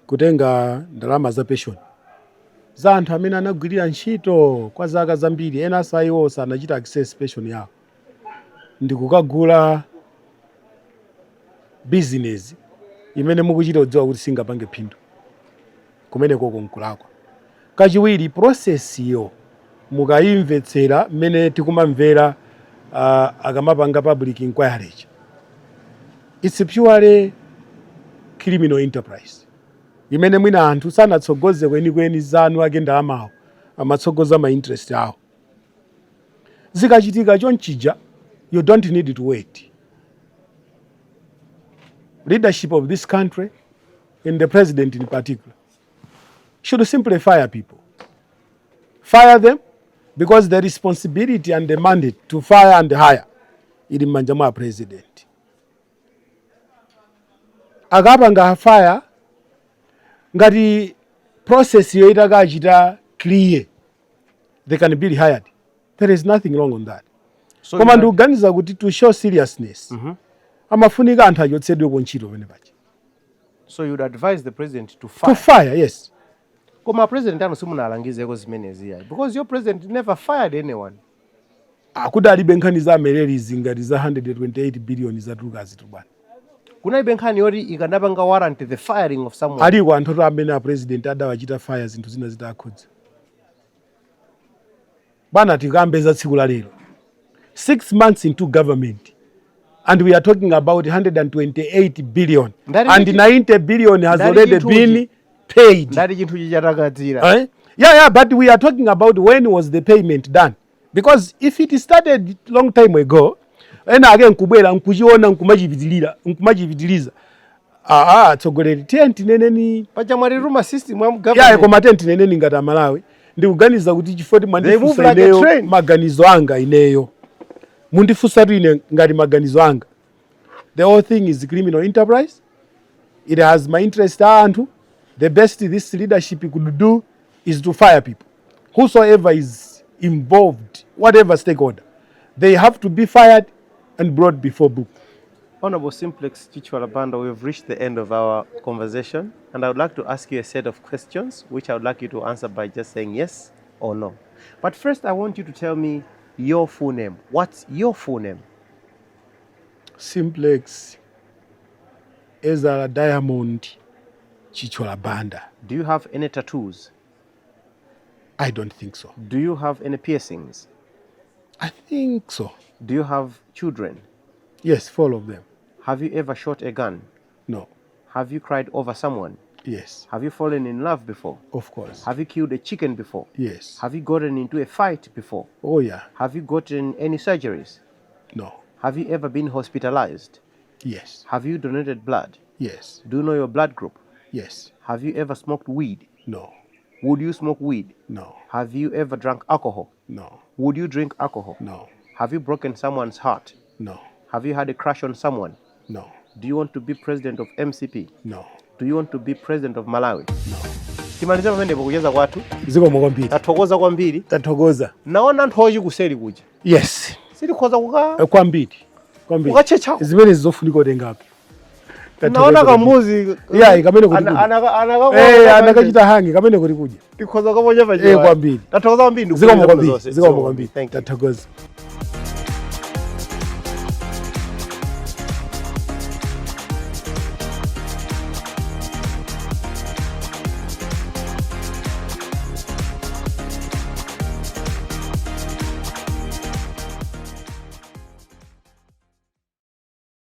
kutenga ndalama za pension za anthu amene anagwirira ntchito kwa zaka zambiri, ena sayiwo sanachita access pension yawo ndikukagula business imene mukuchita kudziwa kuti singapange phindu kumene koko nkulakwa. Kachiwiri process yo mukayimvetsera mmene tikumamvera akamapanga public inquiry, it's purely criminal enterprise. imene mwina anthu sanatsogoze kwenikweni zanu ake ndalamawo, amatsogoza ma interest awo. Zikachitika chonchija, you don't need to wait. Leadership of this country, and the president in particular, should simply fire people. Fire them, because the responsibility and the mandate to fire and hire ili m'manja mwa president. Akapanga fire ngati process yoita kachita clear, they can be hired. There is nothing wrong on that. So koma ndikuganiza kuti to show seriousness, amafunika anthu achotsedwe ku ntchito pene paja. So you would advise the president to fire? To fire, yes. Koma president anu simunalangizeko zimenezi yayi, because your president never fired anyone. Akuti alibe nkhani za amelelizi ngati za 128 billion zatuluka zitubana. Kunalibe nkhani yoti ikanapanga warrant the firing of someone. Aliko anthu amene a president adawachita fire zinthu zina zitakhudza. Bana tikambeza tsiku la lero. 6 months into government, and we are talking about 128 billion, and 90 billion has already been paid. Ndari chinthu chichatakadzira. Yeah, but we are talking about when was the payment done. Because if it started long time ago, ena again kubwera nkuchiona nkumachipitiliza. Tsogoleri tent neneni. Pacha mwari ruma system wa government. Yeah, koma tent neneni ngati Malawi. Ndikuganiza kuti chifoti mandifusa ineyo maganizo anga ineyo. Mundifusa ine ngati maganizo anga. The whole thing is criminal enterprise. It has my interest anthu. The best this leadership could do is to fire people. Whosoever is involved, whatever stakeholder, they have to be fired and brought before book. Honorable Simplex Chichwalabanda, we have reached the end of our conversation, and I would like to ask you a set of questions, which I would like you to answer by just saying yes or no. But first, I want you to tell me your full name. What's your full name? Simplex Ezra Diamond Chichwalabanda. Do you have any tattoos? I don't think so. Do you have any piercings? I think so. Do you have children? Yes, 4 of them. Have you ever shot a gun? No. Have you cried over someone? Yes. Have you fallen in love before? Of course. Have you killed a chicken before? Yes. Have you gotten into a fight before? Oh yeah. Have you gotten any surgeries? No. Have you ever been hospitalized? Yes. Have you donated blood? Yes. Do you know your blood group? Yes. Have you ever smoked weed? No. Would you smoke weed? No. Have you ever drunk alcohol? No. Would you drink alcohol? No. Have you broken someone's heart? No. Have you had a crush on someone? No. Do you want to be president of MCP? No. Do you want to be president of Malawi? No. Timaliza pamenepo kucheza kwathu. Zikomo kwambiri. Tathokoza kwambiri. Tathokoza. Naona anthu ochi kuseri kuja. Yes. Sitikhoza kwambiri. Kwambiri. Ukachecha. Zimene zizofunika utengapi. Naona kamuzi. Yeah, kamene kuti. Anakachita hangi kamene kuti kuja. Tikhoza kamoja paje. Kwambiri. Tathokoza kwambiri. Zikomo kwambiri. Tathokoza.